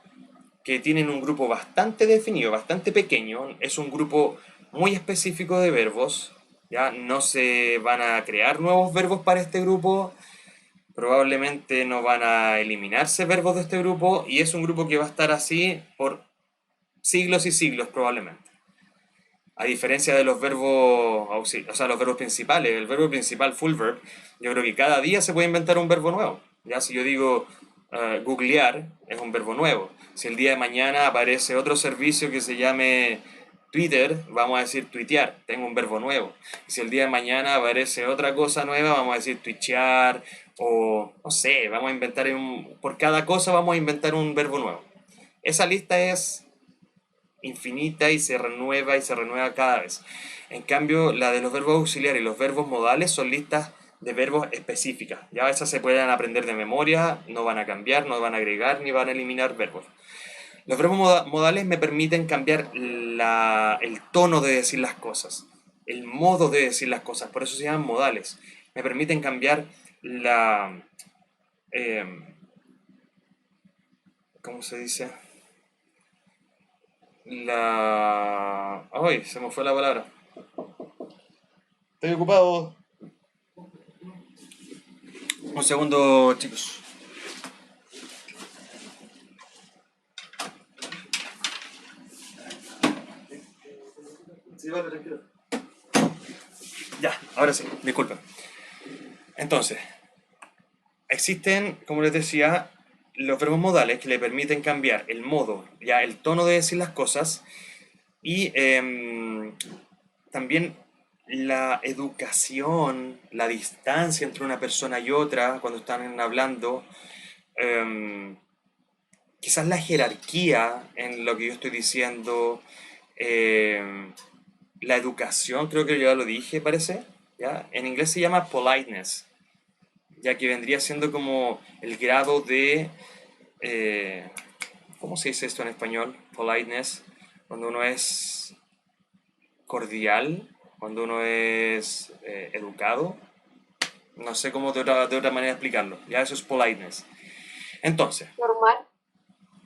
que tienen un grupo bastante definido, bastante pequeño. Es un grupo muy específico de verbos. Ya no se van a crear nuevos verbos para este grupo. Probablemente no van a eliminarse verbos de este grupo. Y es un grupo que va a estar así por siglos y siglos probablemente. A diferencia de los verbos auxiliares, o sea, los verbos principales, el verbo principal, full verb, yo creo que cada día se puede inventar un verbo nuevo. Ya si yo digo googlear, es un verbo nuevo. Si el día de mañana aparece otro servicio que se llame Twitter, vamos a decir tuitear, tengo un verbo nuevo. Y si el día de mañana aparece otra cosa nueva, vamos a decir twitchear, o no sé, vamos a inventar por cada cosa vamos a inventar un verbo nuevo. Esa lista es infinita y se renueva cada vez. En cambio, la de los verbos auxiliares y los verbos modales son listas de verbos específicas. Ya esas se pueden aprender de memoria, no van a cambiar, no van a agregar ni van a eliminar verbos. Los verbos modales me permiten cambiar el tono de decir las cosas, el modo de decir las cosas, por eso se llaman modales. Me permiten cambiar ¿cómo se dice? ¡Ay! Se me fue la palabra. Estoy ocupado. Un segundo, chicos. Sí, vale, tranquilo. Ya, ahora sí, disculpen. Entonces, existen, como les decía, los verbos modales que le permiten cambiar el modo, ya el tono de decir las cosas y también la educación, la distancia entre una persona y otra cuando están hablando, quizás la jerarquía en lo que yo estoy diciendo, eh, la educación, creo que ya lo dije, parece, ¿ya? En inglés se llama politeness, ya que vendría siendo como el grado de, eh, ¿cómo se dice esto en español? Politeness, cuando uno es cordial, cuando uno es educado, no sé cómo de otra manera explicarlo, ya eso es politeness. Entonces, Normal.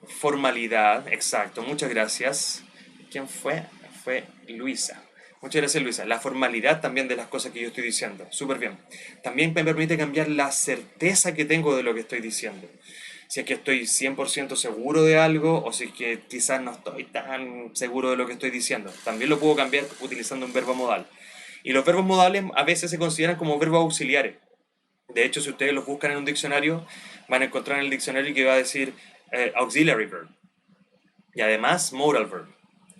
formalidad, exacto, muchas gracias. ¿Quién fue? Fue Luisa. Muchas gracias, Luisa. La formalidad también de las cosas que yo estoy diciendo. Súper bien. También me permite cambiar la certeza que tengo de lo que estoy diciendo. Si es que estoy 100% seguro de algo o si es que quizás no estoy tan seguro de lo que estoy diciendo. También lo puedo cambiar utilizando un verbo modal. Y los verbos modales a veces se consideran como verbos auxiliares. De hecho, si ustedes los buscan en un diccionario, van a encontrar en el diccionario que va a decir auxiliary verb y además modal verb.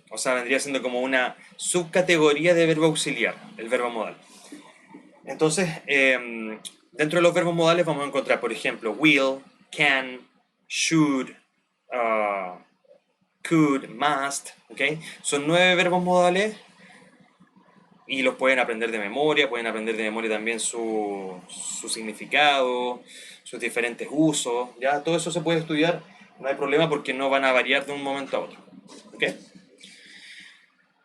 O sea, vendría siendo como una subcategoría de verbo auxiliar, el verbo modal. Entonces, dentro de los verbos modales vamos a encontrar, por ejemplo, will, can, should, uh, could, must, ¿ok? Son 9 verbos modales y los pueden aprender de memoria, pueden aprender de memoria también su significado, sus diferentes usos, ya todo eso se puede estudiar, no hay problema porque no van a variar de un momento a otro. ¿Ok?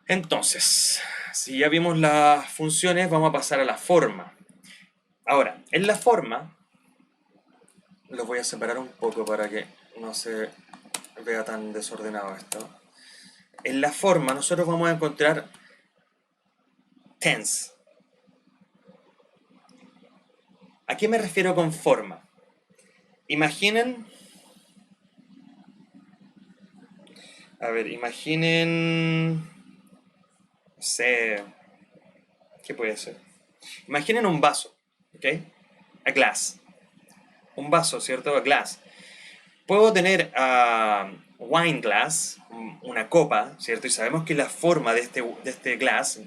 Entonces, si ya vimos las funciones, vamos a pasar a la forma. Ahora, en la forma, los voy a separar un poco para que no se vea tan desordenado esto. En la forma nosotros vamos a encontrar tense. ¿A qué me refiero con forma? Imaginen, imaginen, no sé, ¿qué puede ser? Imaginen un vaso, ¿ok? A glass. Un vaso, ¿cierto? A glass. Puedo tener wine glass, una copa, ¿cierto? Y sabemos que la forma de este glass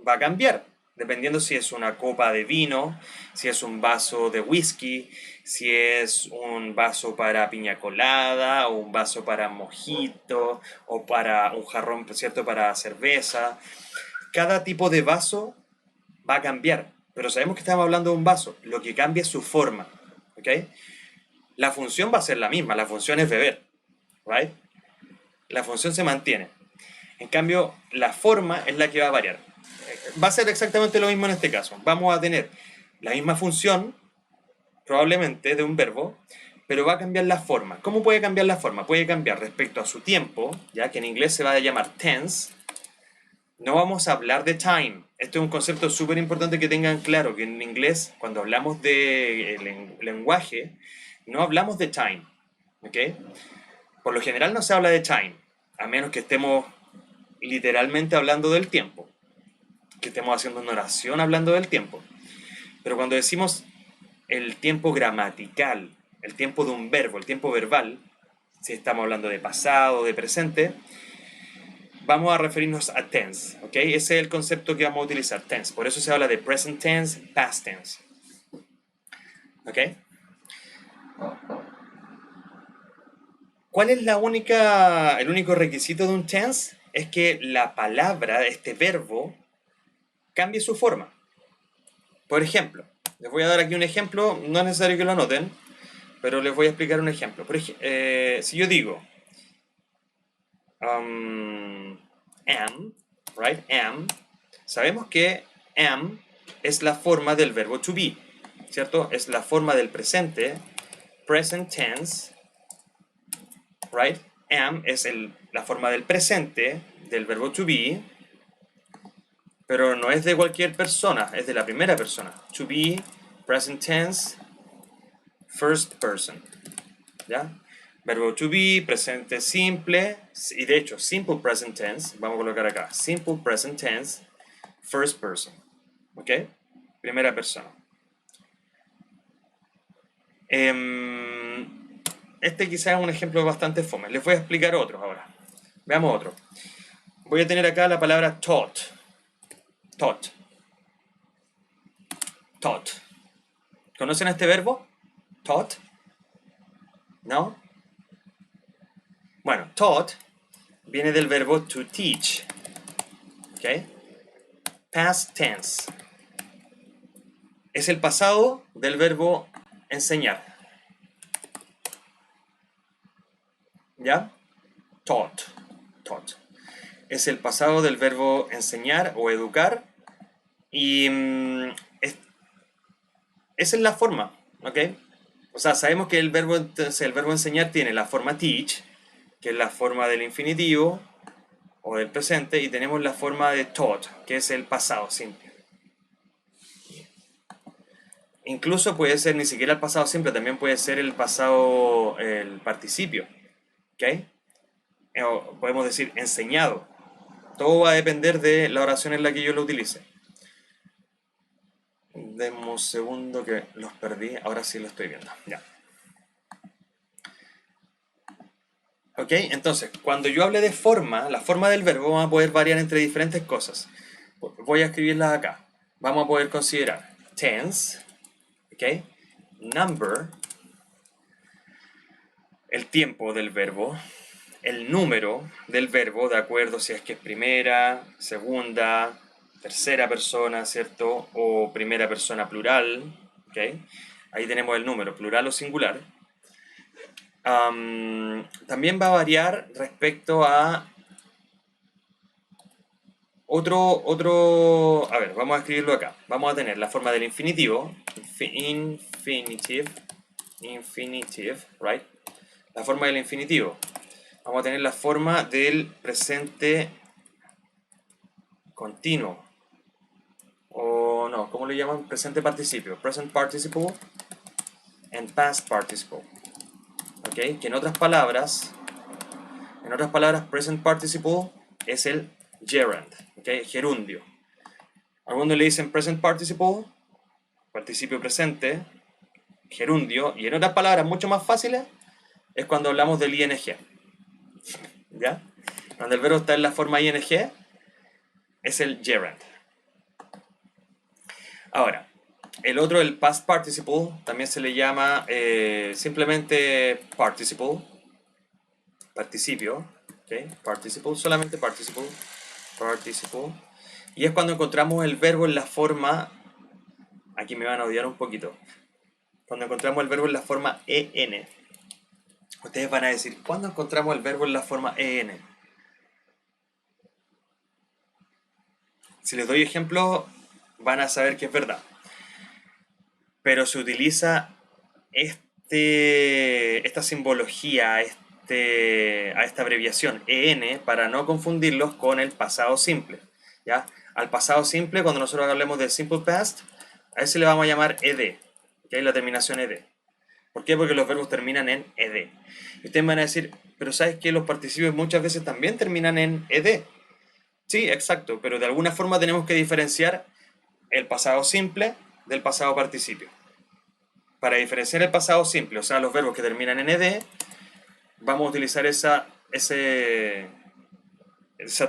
va a cambiar, dependiendo si es una copa de vino, si es un vaso de whisky, si es un vaso para piña colada, o un vaso para mojito, o para un jarrón, ¿cierto? Para cerveza. Cada tipo de vaso va a cambiar, pero sabemos que estamos hablando de un vaso, lo que cambia es su forma, ¿ok? La función va a ser la misma, la función es beber, ¿right? La función se mantiene. En cambio, la forma es la que va a variar. Va a ser exactamente lo mismo en este caso. Vamos a tener la misma función, probablemente, de un verbo, pero va a cambiar la forma. ¿Cómo puede cambiar la forma? Puede cambiar respecto a su tiempo, ya que en inglés se va a llamar tense. No vamos a hablar de time. Esto es un concepto súper importante que tengan claro, que en inglés, cuando hablamos de lenguaje, no hablamos de time. ¿Ok? Por lo general no se habla de time, a menos que estemos literalmente hablando del tiempo, que estemos haciendo una oración hablando del tiempo. Pero cuando decimos el tiempo gramatical, el tiempo de un verbo, el tiempo verbal, si estamos hablando de pasado, de presente, vamos a referirnos a tense, ¿ok? Ese es el concepto que vamos a utilizar, tense. Por eso se habla de present tense, past tense, ¿ok? ¿Cuál es el único requisito de un tense? Es que la palabra, este verbo, cambie su forma. Por ejemplo, les voy a dar aquí un ejemplo, no es necesario que lo anoten, pero les voy a explicar un ejemplo. Si yo digo am, right, am, sabemos que am es la forma del verbo to be, ¿cierto? Es la forma del presente, present tense, right? Am es la forma del presente del verbo to be, pero no es de cualquier persona, es de la primera persona. To be, present tense, first person, ¿ya? Verbo to be, presente simple, y de hecho, simple present tense, vamos a colocar acá, simple present tense, first person, ¿ok? Primera persona. Este quizás es un ejemplo bastante fome. Les voy a explicar otros ahora. Veamos otro. Voy a tener acá la palabra taught. Taught. Taught. ¿Conocen este verbo? Taught. ¿No? Bueno, taught viene del verbo to teach. ¿Ok? Past tense. Es el pasado del verbo enseñar. ¿Ya? Taught. Taught. Es el pasado del verbo enseñar o educar. Y esa es la forma. ¿Ok? O sea, sabemos que el verbo enseñar tiene la forma teach, que es la forma del infinitivo o del presente, y tenemos la forma de taught, que es el pasado simple. Incluso puede ser ni siquiera el pasado simple, también puede ser el pasado, el participio. ¿Ok? O podemos decir enseñado. Todo va a depender de la oración en la que yo lo utilice. Denme un segundo que los perdí, ahora sí lo estoy viendo. Ya. ¿Ok? Entonces, cuando yo hable de forma, la forma del verbo va a poder variar entre diferentes cosas. Voy a escribirlas acá. Vamos a poder considerar tense, ¿ok? Number, el tiempo del verbo, el número del verbo, de acuerdo si es que es primera, segunda, tercera persona, ¿cierto? O primera persona plural, ¿ok? Ahí tenemos el número, plural o singular. También va a variar respecto a a ver, vamos a escribirlo acá. Vamos a tener la forma del infinitivo, infinitive, right? La forma del infinitivo. Vamos a tener la forma del presente continuo. O no, ¿cómo le llaman? Presente participio. Present participle and past participle. ¿Ok? Que en otras palabras, present participle es el gerund. ¿Ok? Gerundio. Algunos le dicen present participle, participio presente, gerundio, y en otras palabras mucho más fáciles es cuando hablamos del ing. ¿Ya? Cuando el verbo está en la forma ing, es el gerund. Ahora, el otro, el past participle, también se le llama simplemente participio, ¿okay? Participle, solamente participle, y es cuando encontramos el verbo en la forma, aquí me van a odiar un poquito, cuando encontramos el verbo en la forma en. Ustedes van a decir, ¿cuándo encontramos el verbo en la forma en? Si les doy ejemplo, van a saber que es verdad. Pero se utiliza esta simbología, a esta abreviación en para no confundirlos con el pasado simple. ¿Ya? Al pasado simple, cuando nosotros hablemos del simple past, a ese le vamos a llamar ed, que es la terminación ed. ¿Por qué? Porque los verbos terminan en ed. Y ustedes van a decir, pero ¿sabes qué? Los participios muchas veces también terminan en ed. Sí, exacto, pero de alguna forma tenemos que diferenciar el pasado simple del pasado participio. Para diferenciar el pasado simple, o sea, los verbos que terminan en ed, vamos a utilizar esa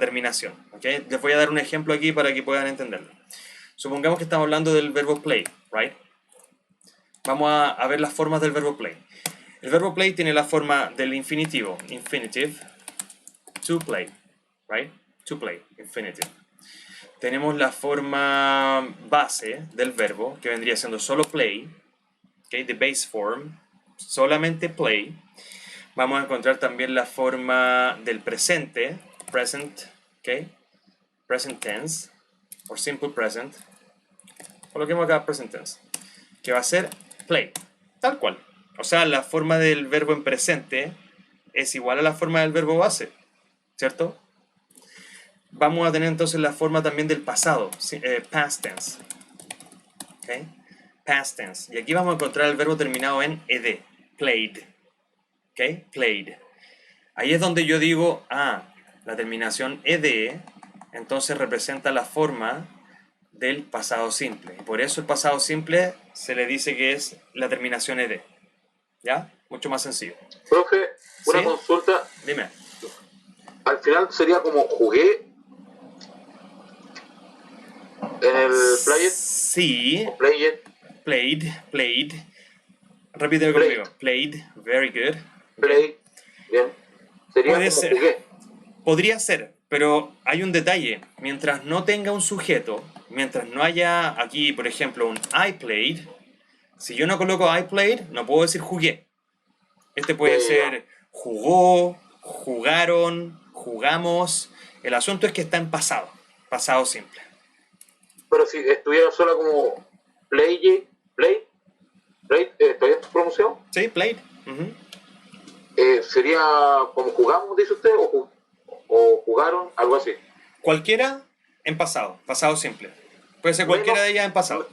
terminación. ¿Okay? Les voy a dar un ejemplo aquí para que puedan entenderlo. Supongamos que estamos hablando del verbo play, right? Vamos a ver las formas del verbo play. El verbo play tiene la forma del infinitivo, infinitive, to play, right? To play, infinitive. Tenemos la forma base del verbo, que vendría siendo solo play, okay? The base form, solamente play. Vamos a encontrar también la forma del presente, present, okay? Present tense, o simple present. Coloquemos acá present tense, que va a ser play, tal cual. O sea, la forma del verbo en presente es igual a la forma del verbo base, ¿cierto? Vamos a tener entonces la forma también del pasado, past tense. ¿Okay? Past tense. Y aquí vamos a encontrar el verbo terminado en ed, played. ¿Okay? Played. Ahí es donde yo digo, la terminación ed, entonces representa la forma del pasado simple. Y por eso el pasado simple se le dice que es la terminación ed. ¿Ya? Mucho más sencillo. Profe, una ¿Sí? consulta. Dime. Al final sería como jugué en el playet. Sí. O playet. Played. Repíteme conmigo. Played. Very good. Play. Bien. Sería Puede como ser. jugué. Podría ser, pero hay un detalle. Mientras no tenga un sujeto, mientras no haya aquí, por ejemplo, un I played, si yo no coloco I played, no puedo decir jugué. Este Ya, puede ya, ya. ser jugó, jugaron, jugamos. El asunto es que está en pasado, pasado simple. Pero si estuviera sola como play, ¿todavía está pronunciado? ¿Sí? Played. Ujú. Sería como jugamos, dice usted, o jugaron, algo así. Cualquiera en pasado, pasado simple. Puede ser Menos, cualquiera de ellas en pasado.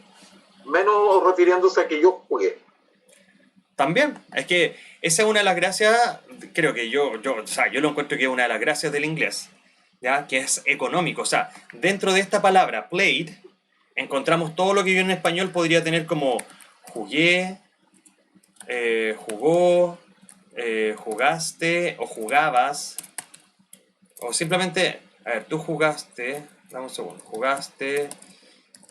menos refiriéndose a que yo jugué. También, es que esa es una de las gracias, creo que o sea, yo lo encuentro que es una de las gracias del inglés, ¿ya? Que es económico. O sea, dentro de esta palabra played, encontramos todo lo que yo en español podría tener como jugué, jugó, jugaste o jugabas, o simplemente, a ver, tú jugaste, dame un segundo, jugaste,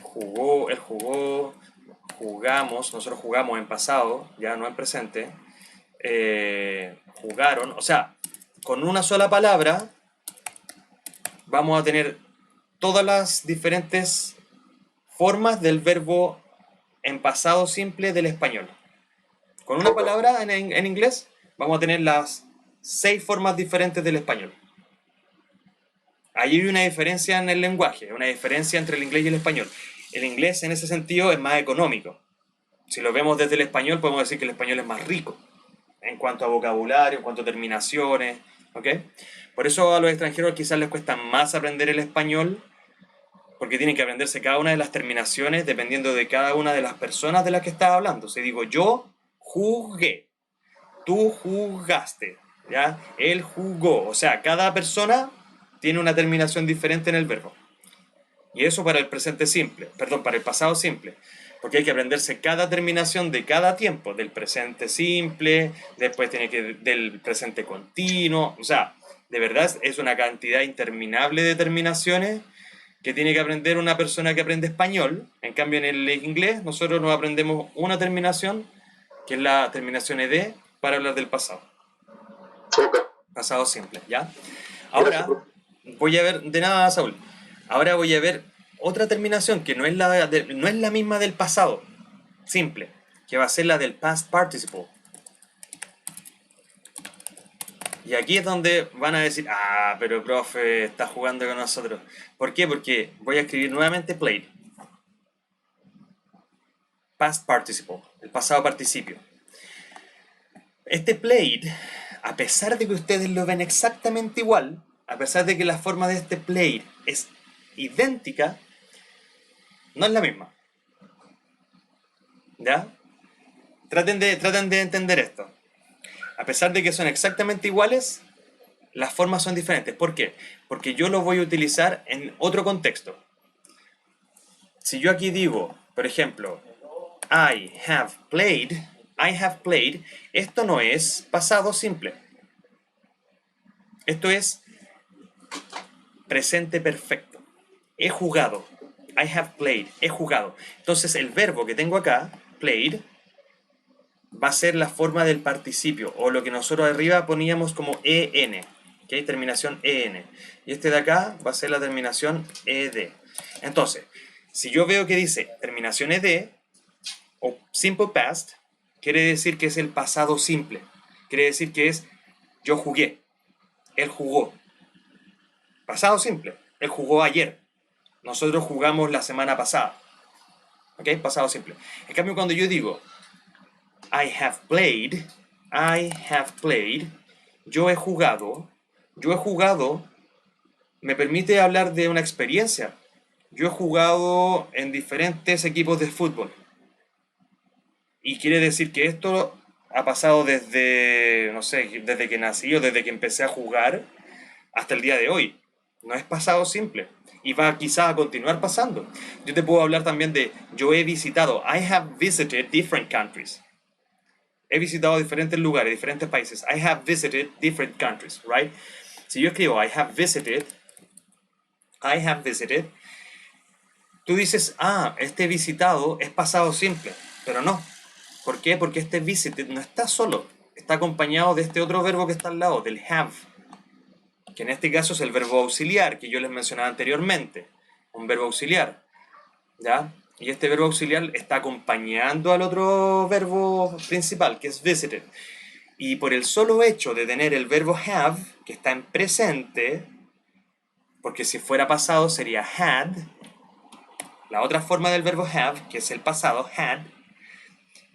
jugó, él jugó, jugamos, nosotros jugamos en pasado, ya no en presente, jugaron, o sea, con una sola palabra vamos a tener todas las diferentes formas del verbo en pasado simple del español. Con una Ok. palabra en inglés vamos a tener las 6 formas diferentes del español. Ahí hay una diferencia en el lenguaje, una diferencia entre el inglés y el español. El inglés en ese sentido es más económico. Si lo vemos desde el español, podemos decir que el español es más rico en cuanto a vocabulario, en cuanto a terminaciones, ¿ok? Por eso a los extranjeros quizás les cuesta más aprender el español, porque tienen que aprenderse cada una de las terminaciones dependiendo de cada una de las personas de las que estás hablando. Si digo yo jugué, tú jugaste, ¿ya? Él jugó, o sea, cada persona tiene una terminación diferente en el verbo. Y eso para el presente simple, perdón, para el pasado simple. Porque hay que aprenderse cada terminación de cada tiempo, del presente simple, después tiene que del presente continuo, o sea, de verdad es una cantidad interminable de terminaciones que tiene que aprender una persona que aprende español. En cambio en el inglés nosotros nos aprendemos una terminación, que es la terminación ed, para hablar del pasado. Ok. Pasado simple, ¿ya? Gracias, Ahora profe. voy a ver, de nada, Saúl. Ahora voy a ver otra terminación que no es no es la misma del pasado simple, que va a ser la del past participle. Y aquí es donde van a decir, ah, pero profe, está jugando con nosotros. ¿Por qué? Porque voy a escribir nuevamente played. Past participle, el pasado participio. Este played, a pesar de que ustedes lo ven exactamente igual, a pesar de que la forma de este played es idéntica, no es la misma. ¿Ya? Traten de entender esto. A pesar de que son exactamente iguales, las formas son diferentes. ¿Por qué? Porque yo lo voy a utilizar en otro contexto. Si yo aquí digo, por ejemplo, I have played, esto no es pasado simple. Esto es presente perfecto. He jugado. I have played. He jugado. Entonces el verbo que tengo acá, played, va a ser la forma del participio, o lo que nosotros arriba poníamos como en, ¿okay? Terminación en. Y este de acá va a ser la terminación ed. Entonces, si yo veo que dice terminación ed, o simple past, quiere decir que es el pasado simple. Quiere decir que es yo jugué, él jugó. Pasado simple, él jugó ayer, nosotros jugamos la semana pasada. ¿Ok? Pasado simple. En cambio, cuando yo digo I have played, yo he jugado, me permite hablar de una experiencia. Yo he jugado en diferentes equipos de fútbol. Y quiere decir que esto ha pasado desde, no sé, desde que nací o desde que empecé a jugar hasta el día de hoy. No es pasado simple. Y va quizás a continuar pasando. Yo te puedo hablar también de yo he visitado. I have visited different countries. He visitado diferentes lugares, diferentes países. I have visited different countries, right? Si yo escribo I have visited, tú dices, ah, este visitado es pasado simple. Pero no. ¿Por qué? Porque este visited no está solo. Está acompañado de este otro verbo que está al lado, del have. que en este caso es el verbo auxiliar que yo les mencionaba anteriormente, un verbo auxiliar, ¿ya? Y este verbo auxiliar está acompañando al otro verbo principal, que es visited. Y por el solo hecho de tener el verbo have, que está en presente, porque si fuera pasado sería had, la otra forma del verbo have, que es el pasado, had,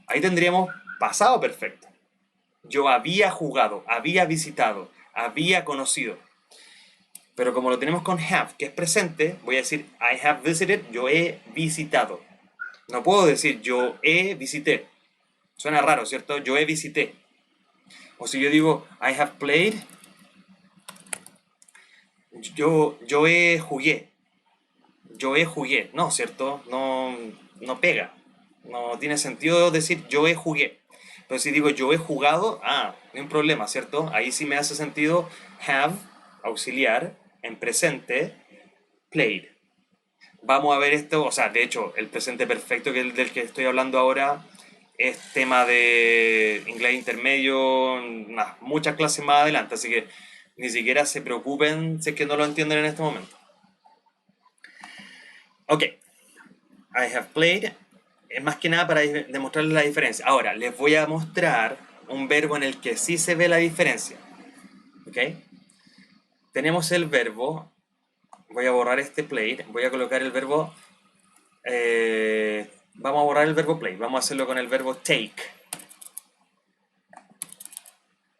ahí tendríamos pasado perfecto. Yo había jugado, había visitado, había conocido. Pero como lo tenemos con have, que es presente, voy a decir I have visited, yo he visitado. No puedo decir yo he visité. Suena raro, ¿cierto? Yo he visité. O si yo digo I have played, yo he jugué. Yo he jugué. No, ¿cierto? No, no pega. No tiene sentido decir yo he jugué. Pero si digo yo he jugado, no hay un problema, ¿cierto? Ahí sí me hace sentido have, auxiliar, en presente, played. Vamos a ver esto, o sea, de hecho, el presente perfecto del que estoy hablando ahora es tema de inglés intermedio, muchas clases más adelante, así que ni siquiera se preocupen si es que no lo entienden en este momento. Ok, I have played, es más que nada para demostrarles la diferencia. Ahora, les voy a mostrar un verbo en el que sí se ve la diferencia. Ok, tenemos el verbo, voy a borrar este played, voy a colocar el verbo... vamos a borrar el verbo play, vamos a hacerlo con el verbo take.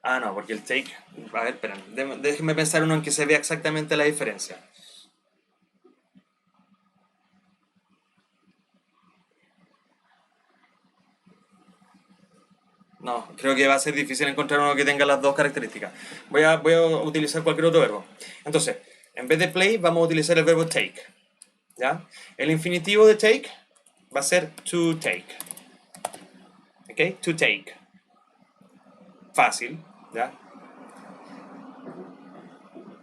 No, porque el take... A ver, esperen, déjenme pensar uno en que se vea exactamente la diferencia. No, creo que va a ser difícil encontrar uno que tenga las dos características. Voy a utilizar cualquier otro verbo. Entonces, en vez de play, vamos a utilizar el verbo take. ¿Ya? El infinitivo de take va a ser to take. ¿Ok? To take. Fácil, ¿ya?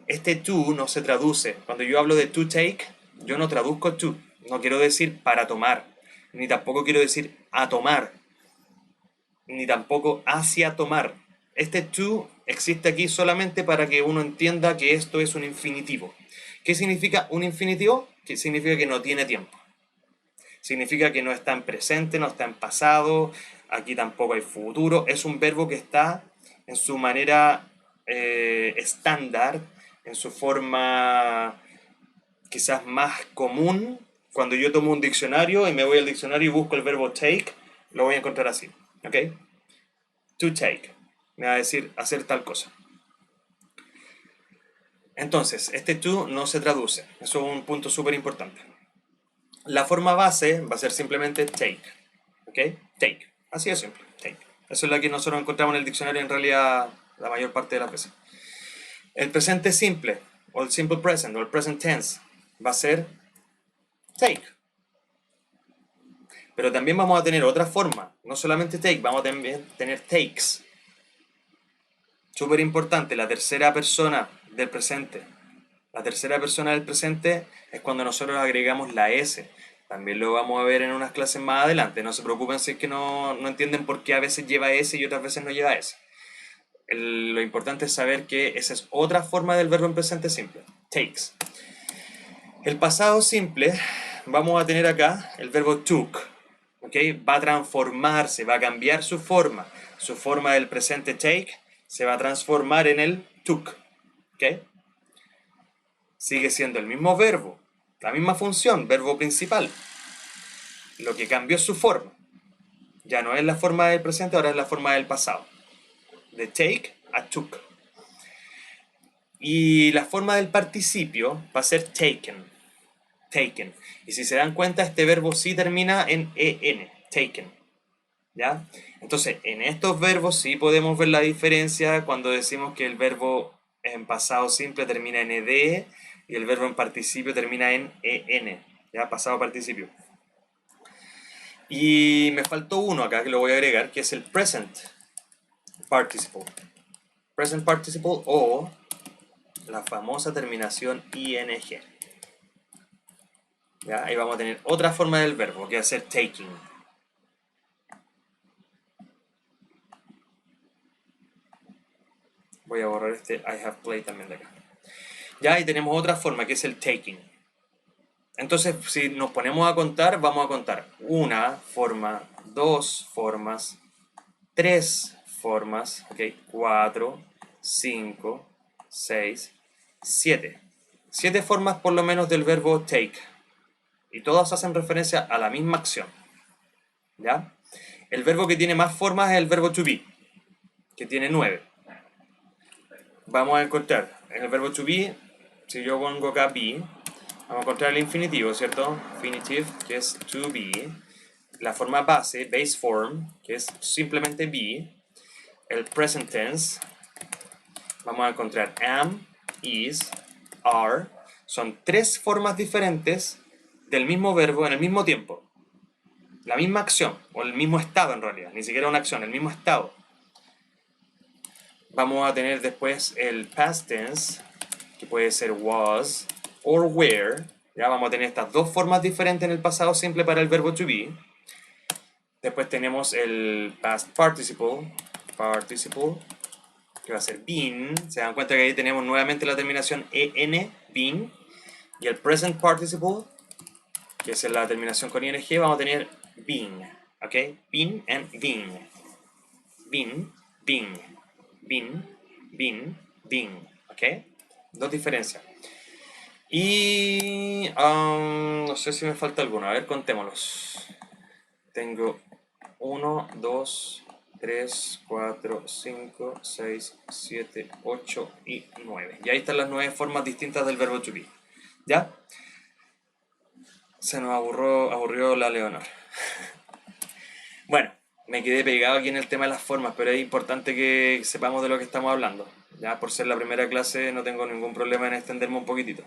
Este to no se traduce. Cuando yo hablo de to take, yo no traduzco to. No quiero decir para tomar. Ni tampoco quiero decir a tomar. Ni tampoco hacia tomar. Este to existe aquí solamente para que uno entienda que esto es un infinitivo. ¿Qué significa un infinitivo? Que significa que no tiene tiempo. Significa que no está en presente, no está en pasado, aquí tampoco hay futuro. Es un verbo que está en su manera estándar, en su forma quizás más común. Cuando yo tomo un diccionario y me voy al diccionario y busco el verbo take, lo voy a encontrar así. ¿Ok? To take. Me va a decir hacer tal cosa. Entonces, este to no se traduce. Eso es un punto súper importante. La forma base va a ser simplemente take. ¿Ok? Take. Así de simple. Take. Eso es la que nosotros encontramos en el diccionario en realidad la mayor parte de las veces. El presente simple, o el simple present, o el present tense, va a ser take. Pero también vamos a tener otra forma. No solamente take, vamos a también tener takes. Súper importante, la tercera persona del presente. La tercera persona del presente es cuando nosotros agregamos la S. También lo vamos a ver en unas clases más adelante. No se preocupen si es que no entienden por qué a veces lleva S y otras veces no lleva S. Lo importante es saber que esa es otra forma del verbo en presente simple. Takes. El pasado simple, vamos a tener acá el verbo took. ¿Okay? Va a transformarse, va a cambiar su forma. Su forma del presente take se va a transformar en el took. ¿Okay? Sigue siendo el mismo verbo, la misma función, verbo principal. Lo que cambió es su forma. Ya no es la forma del presente, ahora es la forma del pasado. De take a took. Y la forma del participio va a ser taken. Taken. Y si se dan cuenta, este verbo sí termina en en, taken. ¿Ya? Entonces, en estos verbos sí podemos ver la diferencia cuando decimos que el verbo en pasado simple termina en ed y el verbo en participio termina en en. ¿Ya? Pasado participio. Y me faltó uno acá que lo voy a agregar, que es el present participle. Present participle o la famosa terminación ing. ¿Ya? Ahí vamos a tener otra forma del verbo, que va a ser taking. Voy a borrar este I have played también de acá. Ya, y tenemos otra forma que es el taking. Entonces, si nos ponemos a contar, vamos a contar una forma, dos formas, tres formas, ¿ok? 4, 5, 6, 7. 7 formas por lo menos del verbo take. Y todas hacen referencia a la misma acción. ¿Ya? El verbo que tiene más formas es el verbo to be, que tiene 9. Vamos a encontrar en el verbo to be, si yo pongo acá be, vamos a encontrar el infinitivo, ¿cierto? Infinitive, que es to be. La forma base, base form, que es simplemente be. El present tense, vamos a encontrar am, is, are. Son 3 formas diferentes del mismo verbo en el mismo tiempo. La misma acción, o el mismo estado en realidad, ni siquiera una acción, el mismo estado. Vamos a tener después el past tense, que puede ser was or were. Ya vamos a tener estas 2 formas diferentes en el pasado simple para el verbo to be. Después tenemos el past participle, que va a ser been. Se dan cuenta que ahí tenemos nuevamente la terminación en, been. Y el present participle, que es la terminación con ing, vamos a tener been. ¿Ok? Been and been. Been, been, been, been, been. ¿Ok? 2 diferencias. Y no sé si me falta alguno. A ver, contémoslos. Tengo 1, 2, 3, 4, 5, 6, 7, 8 y 9. Y ahí están las 9 formas distintas del verbo to be. ¿Ya? Se nos aburrió la Leonor. Bueno, me quedé pegado aquí en el tema de las formas, pero es importante que sepamos de lo que estamos hablando. Ya, por ser la primera clase no tengo ningún problema en extenderme un poquitito.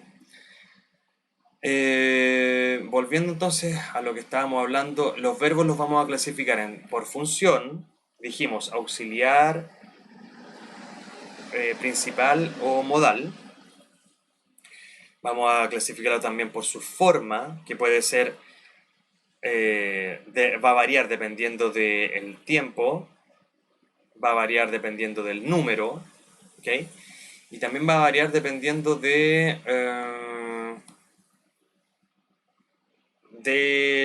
Volviendo entonces a lo que estábamos hablando, los verbos los vamos a clasificar por función, dijimos auxiliar, principal o modal. Vamos a clasificarlo también por su forma, que puede ser, va a variar dependiendo del tiempo, va a variar dependiendo del número, ¿ok? Y también va a variar dependiendo de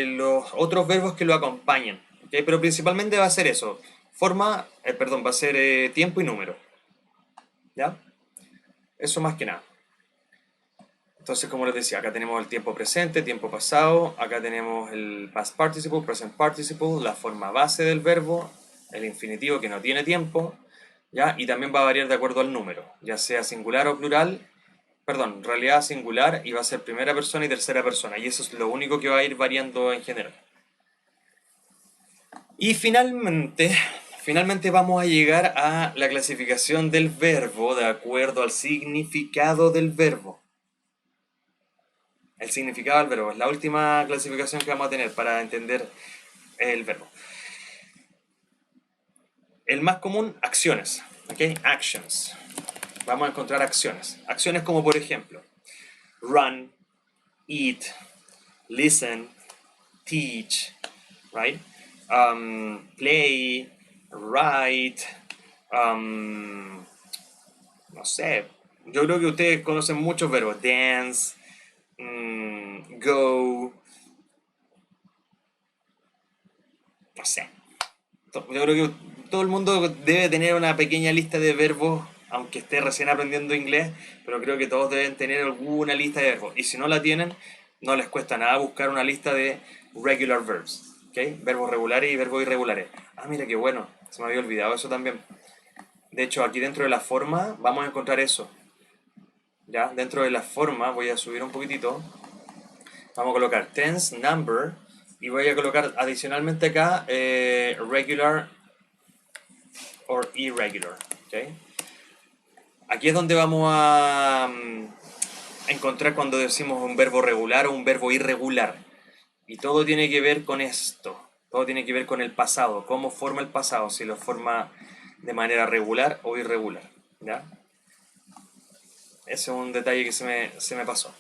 los otros verbos que lo acompañan, ¿ok? Pero principalmente va a ser eso, forma, va a ser tiempo y número, ¿ya? Eso más que nada. Entonces, como les decía, acá tenemos el tiempo presente, tiempo pasado, acá tenemos el past participle, present participle, la forma base del verbo, el infinitivo que no tiene tiempo, ¿ya? Y también va a variar de acuerdo al número, ya sea singular o plural, perdón, en realidad singular, y va a ser primera persona y tercera persona, y eso es lo único que va a ir variando en general. Y finalmente vamos a llegar a la clasificación del verbo de acuerdo al significado del verbo. El significado del verbo es la última clasificación que vamos a tener para entender el verbo. El más común, acciones. ¿Ok? Actions. Vamos a encontrar acciones. Acciones como por ejemplo, run, eat, listen, teach, right? Play, write, no sé. Yo creo que ustedes conocen muchos verbos. Dance, go, no sé. Yo creo que todo el mundo debe tener una pequeña lista de verbos, aunque esté recién aprendiendo inglés, pero creo que todos deben tener alguna lista de verbos. Y si no la tienen, no les cuesta nada buscar una lista de regular verbs, ¿ok? Verbos regulares y verbos irregulares. Ah, mira qué bueno, se me había olvidado eso también. De hecho, aquí dentro de la forma vamos a encontrar eso. Ya, dentro de la forma voy a subir un poquitito. Vamos a colocar tense, number, y voy a colocar adicionalmente acá regular or irregular. ¿Okay? Aquí es donde vamos a encontrar cuando decimos un verbo regular o un verbo irregular. Y todo tiene que ver con esto. Todo tiene que ver con el pasado. Cómo forma el pasado. Si lo forma de manera regular o irregular. ¿Ya? Ese es un detalle que se me pasó.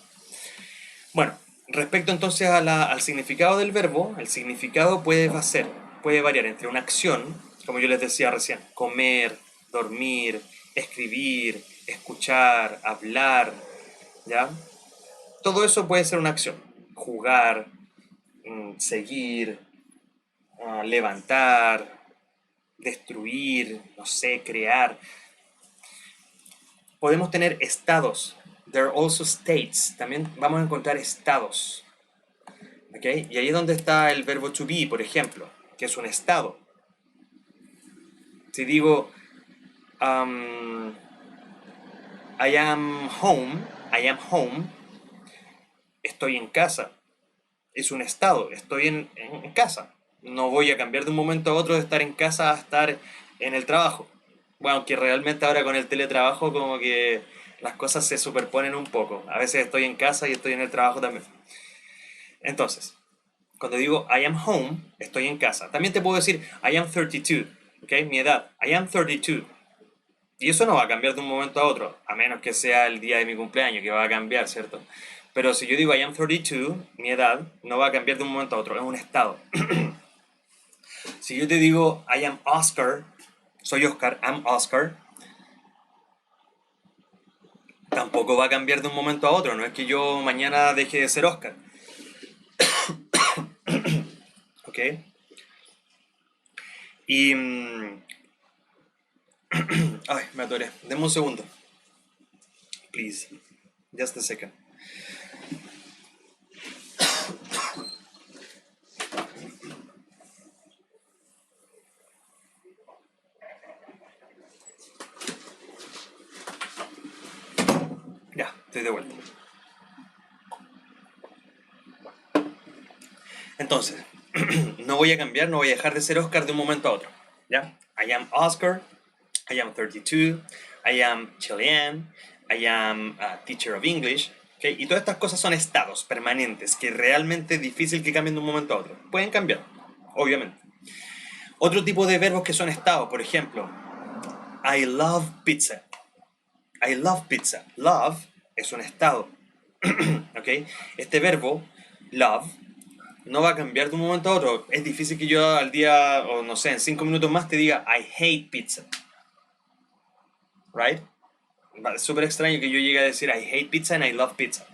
Bueno, respecto entonces al significado del verbo, el significado puede variar entre una acción, como yo les decía recién, comer, dormir, escribir, escuchar, hablar, ¿ya? Todo eso puede ser una acción. Jugar, seguir, levantar, destruir, no sé, crear. Podemos tener estados. There are also states. También vamos a encontrar estados. ¿Ok? Y ahí es donde está el verbo to be, por ejemplo, que es un estado. Si digo, I am home, estoy en casa. Es un estado, estoy en casa. No voy a cambiar de un momento a otro de estar en casa a estar en el trabajo. Bueno, aunque realmente ahora con el teletrabajo como que las cosas se superponen un poco. A veces estoy en casa y estoy en el trabajo también. Entonces, cuando digo I am home, estoy en casa. También te puedo decir I am 32, ¿ok? Mi edad, I am 32. Y eso no va a cambiar de un momento a otro, a menos que sea el día de mi cumpleaños, que va a cambiar, ¿cierto? Pero si yo digo I am 32, mi edad no va a cambiar de un momento a otro, es un estado. Si yo te digo I am Oscar, soy Oscar, I'm Oscar, tampoco va a cambiar de un momento a otro, no es que yo mañana deje de ser Oscar. ¿Ok? Y... ay, me atoré. Deme un segundo. Please. Just a second. Ya, estoy de vuelta. Entonces, no voy a cambiar, no voy a dejar de ser Oscar de un momento a otro. ¿Ya? I am Oscar, I am 32, I am Chilean, I am a teacher of English. ¿Okay? Y todas estas cosas son estados permanentes que realmente es difícil que cambien de un momento a otro. Pueden cambiar, obviamente. Otro tipo de verbos que son estados, por ejemplo, I love pizza. I love pizza. Love es un estado. ¿Ok? Este verbo, love, no va a cambiar de un momento a otro. Es difícil que yo al día, o no sé, en 5 minutos más te diga I hate pizza. Right? Es súper extraño que yo llegue a decir I hate pizza and I love pizza.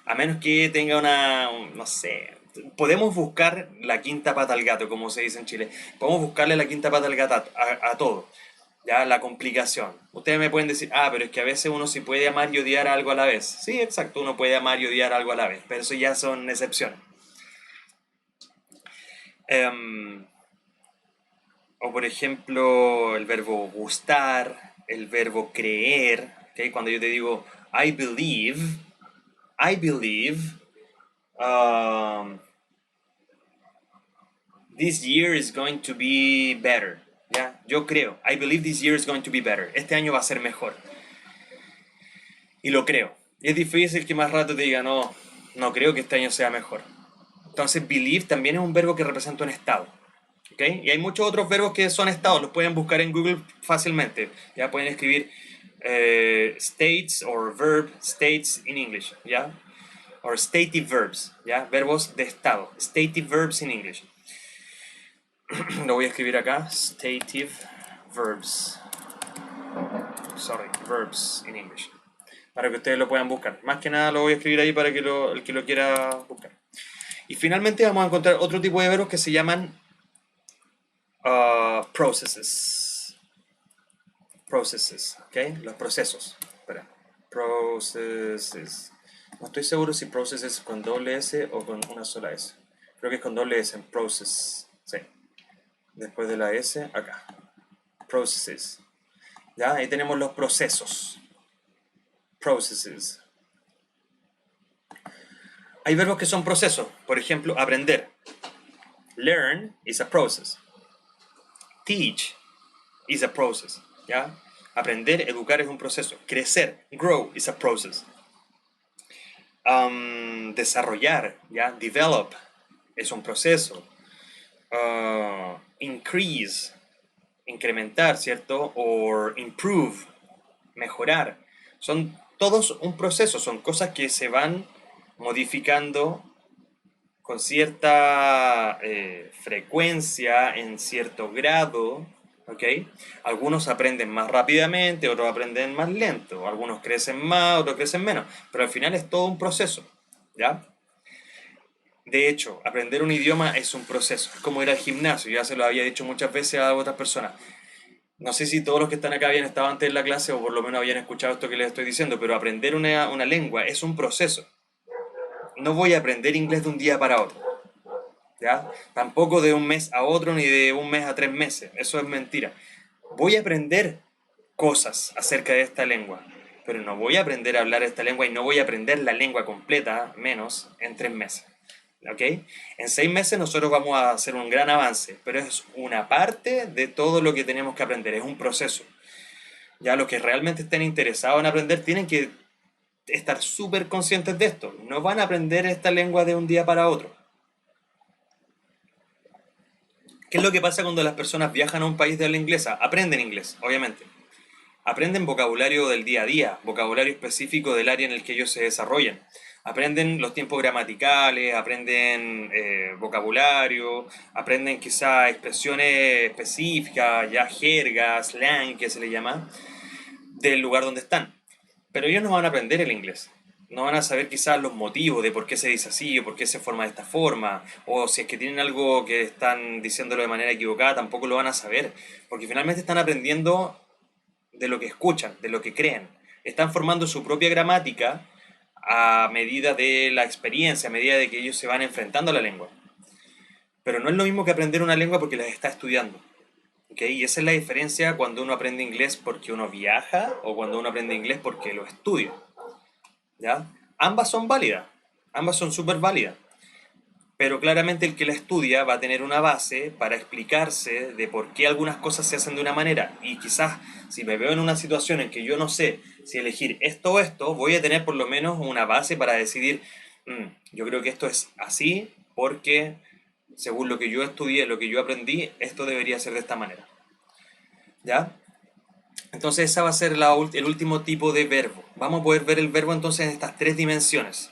A menos que tenga no sé, podemos buscar la quinta pata al gato, como se dice en Chile. Podemos buscarle la quinta pata al gato a todo. Ya, la complicación. Ustedes me pueden decir, pero es que a veces uno sí puede amar y odiar algo a la vez. Sí, exacto, uno puede amar y odiar algo a la vez, pero eso ya son excepciones. O por ejemplo, el verbo gustar, el verbo creer. ¿Okay? Cuando yo te digo, I believe, this year is going to be better. ¿Ya? Yo creo, I believe this year is going to be better. Este año va a ser mejor. Y lo creo. Y es difícil que más rato te diga, no, no creo que este año sea mejor. Entonces, believe también es un verbo que representa un estado. ¿Okay? Y hay muchos otros verbos que son estados, los pueden buscar en Google fácilmente. Ya pueden escribir states or verb states in English, ¿ya? Or stative verbs, ¿ya? Verbos de estado. Stative verbs in English. Lo voy a escribir acá. Stative verbs. Sorry, verbs in English. Para que ustedes lo puedan buscar. Más que nada lo voy a escribir ahí para que el que lo quiera buscar. Y finalmente vamos a encontrar otro tipo de verbos que se llaman processes. Processes, ¿ok? Los procesos. Espera. Processes. No estoy seguro si processes con doble S o con una sola S. Creo que es con doble S en process. Sí. Después de la S, acá. Processes. ¿Ya? Ahí tenemos los procesos. Processes. Hay verbos que son procesos. Por ejemplo, aprender. Learn is a process. Teach is a process. ¿Ya? Aprender, educar es un proceso. Crecer, grow is a process. Desarrollar, ¿ya? Develop es un proceso. Increase, incrementar, ¿cierto? Or improve, mejorar. Son todos un proceso, son cosas que se van modificando con cierta frecuencia, en cierto grado, ¿ok? Algunos aprenden más rápidamente, otros aprenden más lento, algunos crecen más, otros crecen menos, pero al final es todo un proceso, ¿ya? De hecho, aprender un idioma es un proceso, es como ir al gimnasio, ya se lo había dicho muchas veces a otras personas. No sé si todos los que están acá habían estado antes en la clase o por lo menos habían escuchado esto que les estoy diciendo, pero aprender una lengua es un proceso. No voy a aprender inglés de un día para otro, ¿ya? Tampoco de un mes a otro ni de un mes a 3 meses, eso es mentira. Voy a aprender cosas acerca de esta lengua, pero no voy a aprender a hablar esta lengua y no voy a aprender la lengua completa, menos en 3 meses. ¿Ok? En 6 meses nosotros vamos a hacer un gran avance, pero es una parte de todo lo que tenemos que aprender, es un proceso. Ya los que realmente estén interesados en aprender tienen que estar súper conscientes de esto. No van a aprender esta lengua de un día para otro. ¿Qué es lo que pasa cuando las personas viajan a un país de habla inglesa? Aprenden inglés, obviamente. Aprenden vocabulario del día a día, vocabulario específico del área en el que ellos se desarrollan. Aprenden los tiempos gramaticales, aprenden vocabulario, aprenden quizá expresiones específicas, ya jerga, slang, que se le llama, del lugar donde están. Pero ellos no van a aprender el inglés. No van a saber quizás los motivos de por qué se dice así o por qué se forma de esta forma. O si es que tienen algo que están diciéndolo de manera equivocada, tampoco lo van a saber. Porque finalmente están aprendiendo de lo que escuchan, de lo que creen. Están formando su propia gramática a medida de la experiencia, a medida de que ellos se van enfrentando a la lengua. Pero no es lo mismo que aprender una lengua porque la está estudiando. ¿Okay? Y esa es la diferencia cuando uno aprende inglés porque uno viaja o cuando uno aprende inglés porque lo estudia. ¿Ya? Ambas son válidas, ambas son súper válidas. Pero claramente el que la estudia va a tener una base para explicarse de por qué algunas cosas se hacen de una manera. Y quizás si me veo en una situación en que yo no sé si elegir esto o esto, voy a tener por lo menos una base para decidir, yo creo que esto es así porque según lo que yo estudié, lo que yo aprendí, esto debería ser de esta manera. ¿Ya? Entonces esa va a ser el último tipo de verbo. Vamos a poder ver el verbo entonces en estas 3 dimensiones.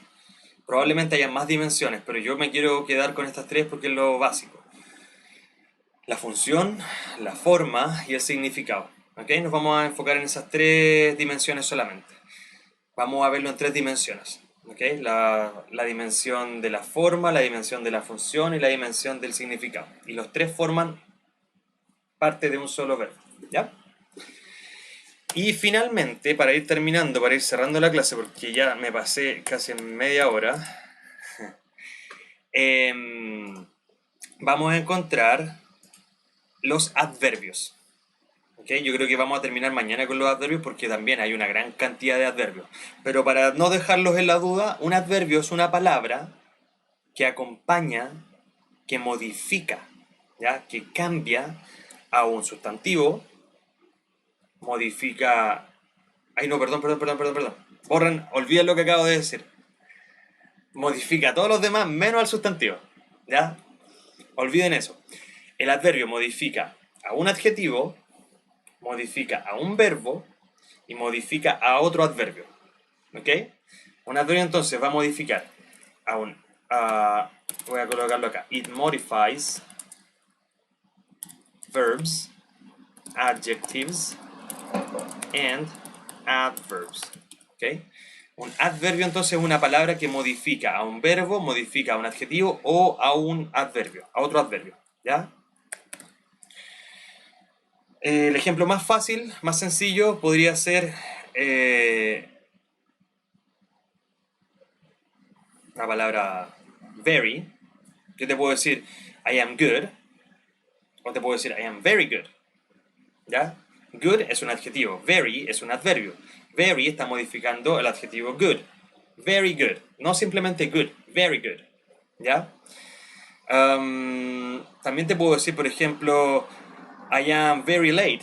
Probablemente haya más dimensiones, pero yo me quiero quedar con estas 3 porque es lo básico. La función, la forma y el significado. ¿Ok? Nos vamos a enfocar en esas 3 dimensiones solamente. Vamos a verlo en 3 dimensiones. ¿Ok? La dimensión de la forma, la dimensión de la función y la dimensión del significado. Y los 3 forman parte de un solo verbo. ¿Ya? Y finalmente, para ir terminando, para ir cerrando la clase, porque ya me pasé casi en media hora, vamos a encontrar los adverbios. ¿Okay? Yo creo que vamos a terminar mañana con los adverbios porque también hay una gran cantidad de adverbios. Pero para no dejarlos en la duda, un adverbio es una palabra que acompaña, que modifica, ¿ya? Que cambia a un sustantivo, modifica... Ay, no, perdón. Borren, olviden lo que acabo de decir. Modifica a todos los demás menos al sustantivo. ¿Ya? Olviden eso. El adverbio modifica a un adjetivo, modifica a un verbo y modifica a otro adverbio. ¿Ok? Un adverbio entonces va a modificar a un... voy a colocarlo acá. It modifies verbs, adjectives, and adverbs. ¿Ok? Un adverbio entonces es una palabra que modifica a un verbo, modifica a un adjetivo o a un adverbio, a otro adverbio. ¿Ya? El ejemplo más fácil, más sencillo, podría ser la palabra very. Yo te puedo decir I am good o te puedo decir I am very good. ¿Ya? Good es un adjetivo, very es un adverbio. Very está modificando el adjetivo good. Very good, no simplemente good, very good. ¿Ya? También te puedo decir, por ejemplo, I am very late.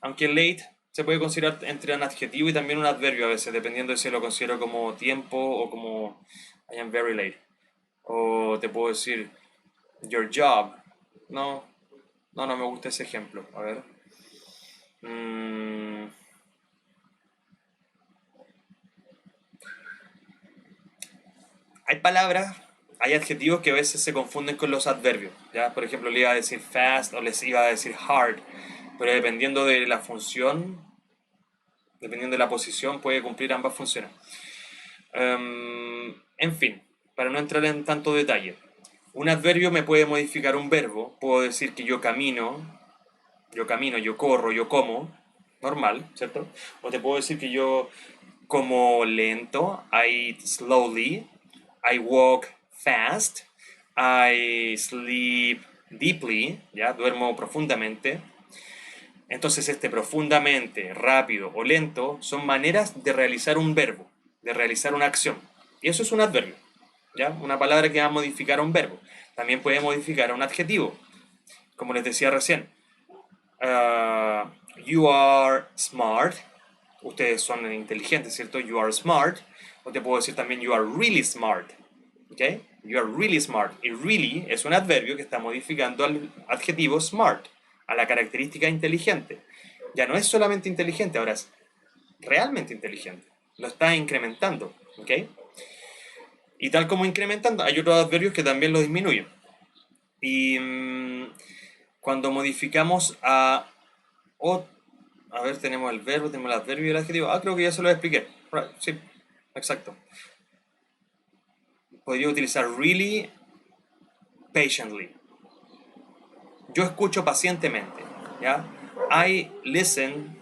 Aunque late se puede considerar entre un adjetivo y también un adverbio a veces, dependiendo de si lo considero como tiempo o como I am very late. O te puedo decir your job. No, no me gusta ese ejemplo. A ver. Hay palabras, hay adjetivos que a veces se confunden con los adverbios, ¿ya? Por ejemplo, le iba a decir fast o les iba a decir hard, pero dependiendo de la función, dependiendo de la posición, puede cumplir ambas funciones. En fin, para no entrar en tanto detalle, un adverbio me puede modificar un verbo. Puedo decir que yo camino, yo corro, yo como, normal, ¿cierto? O te puedo decir que yo como lento, I eat slowly, I walk fast, I sleep deeply, ¿ya? Duermo profundamente. Entonces, este profundamente, rápido o lento son maneras de realizar un verbo, de realizar una acción. Y eso es un adverbio, ¿ya? Una palabra que va a modificar a un verbo. También puede modificar a un adjetivo, como les decía recién. You are smart. Ustedes son inteligentes, ¿cierto? You are smart. O te puedo decir también you are really smart. ¿Ok? You are really smart. Y really es un adverbio que está modificando al adjetivo smart, a la característica inteligente. Ya no es solamente inteligente, ahora es realmente inteligente. Lo está incrementando. ¿Ok? Y tal como incrementando, hay otros adverbios que también lo disminuyen. Y cuando modificamos a ver, tenemos el verbo, tenemos el adverbio y el adjetivo. Creo que ya se lo expliqué. Right, sí, exacto. Podría utilizar really patiently. Yo escucho pacientemente, ¿ya? I listen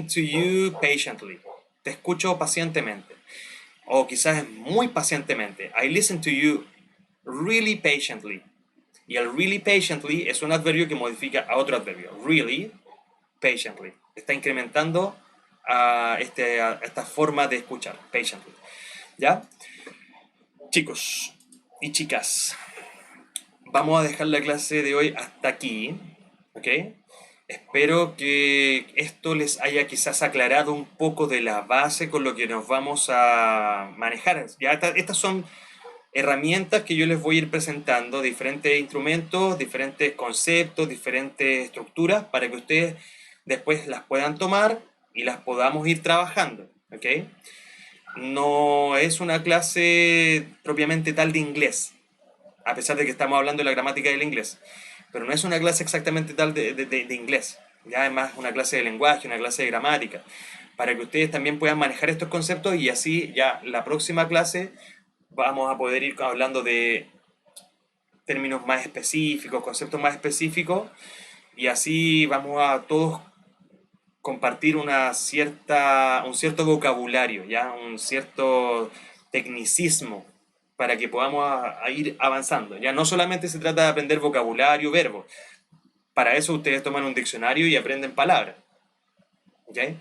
to you patiently. Te escucho pacientemente. O quizás es muy pacientemente. I listen to you really patiently. Y el really patiently es un adverbio que modifica a otro adverbio. Really patiently. Está incrementando a esta forma de escuchar. Patiently. ¿Ya? Chicos y chicas, vamos a dejar la clase de hoy hasta aquí. ¿Ok? Espero que esto les haya quizás aclarado un poco de la base con lo que nos vamos a manejar. Ya estas son herramientas que yo les voy a ir presentando, diferentes instrumentos, diferentes conceptos, diferentes estructuras, para que ustedes después las puedan tomar y las podamos ir trabajando, ¿ok? No es una clase propiamente tal de inglés, a pesar de que estamos hablando de la gramática del inglés, pero no es una clase exactamente tal de inglés, ya es más una clase de lenguaje, una clase de gramática, para que ustedes también puedan manejar estos conceptos y así ya la próxima clase vamos a poder ir hablando de términos más específicos, conceptos más específicos, y así vamos a todos compartir un cierto vocabulario, ¿ya? Un cierto tecnicismo para que podamos a ir avanzando. Ya no solamente se trata de aprender vocabulario, verbos. Para eso ustedes toman un diccionario y aprenden palabras. ¿Okay?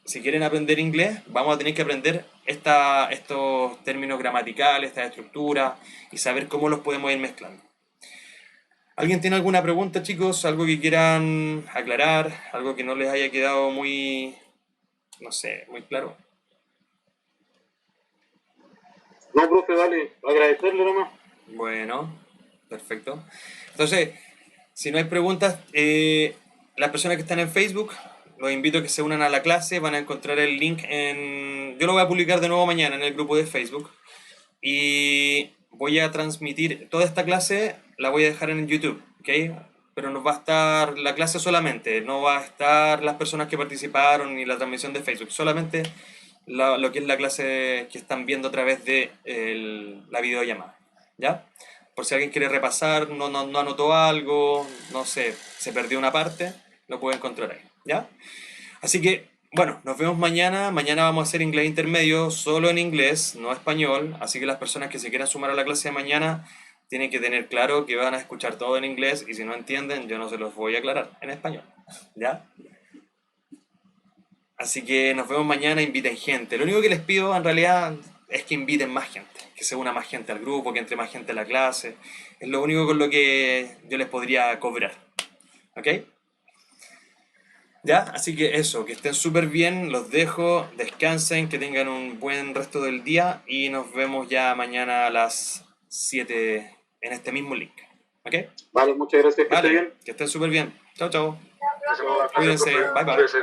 Si quieren aprender inglés, vamos a tener que aprender estos términos gramaticales, estas estructuras, y saber cómo los podemos ir mezclando. ¿Alguien tiene alguna pregunta, chicos? ¿Algo que quieran aclarar? ¿Algo que no les haya quedado muy, no sé, muy claro? No, profe, dale, agradecerle nomás. Bueno, perfecto. Entonces, si no hay preguntas, las personas que están en Facebook, los invito a que se unan a la clase. Van a encontrar el link yo lo voy a publicar de nuevo mañana en el grupo de Facebook. Y voy a transmitir toda esta clase, la voy a dejar en YouTube, ¿ok? Pero nos va a estar la clase solamente, no va a estar las personas que participaron ni la transmisión de Facebook, solamente lo que es la clase que están viendo a través de la videollamada, ¿ya? Por si alguien quiere repasar, no anotó algo, no sé, se perdió una parte, lo puede encontrar ahí, ¿ya? Así que, bueno, nos vemos mañana. Mañana vamos a hacer inglés intermedio, solo en inglés, no español. Así que las personas que se quieran sumar a la clase de mañana tienen que tener claro que van a escuchar todo en inglés y si no entienden, yo no se los voy a aclarar en español, ¿ya? Así que nos vemos mañana, inviten gente. Lo único que les pido en realidad es que inviten más gente, que se una más gente al grupo, que entre más gente a la clase. Es lo único con lo que yo les podría cobrar, ¿ok? ¿Ya? Así que eso, que estén súper bien, los dejo, descansen, que tengan un buen resto del día y nos vemos ya mañana a las 7 en este mismo link. ¿Ok? Vale, muchas gracias, que esté Vale, bien. que estén súper bien. Chao, chao. Gracias, Cuídense, profe. bye bye. Cuídense.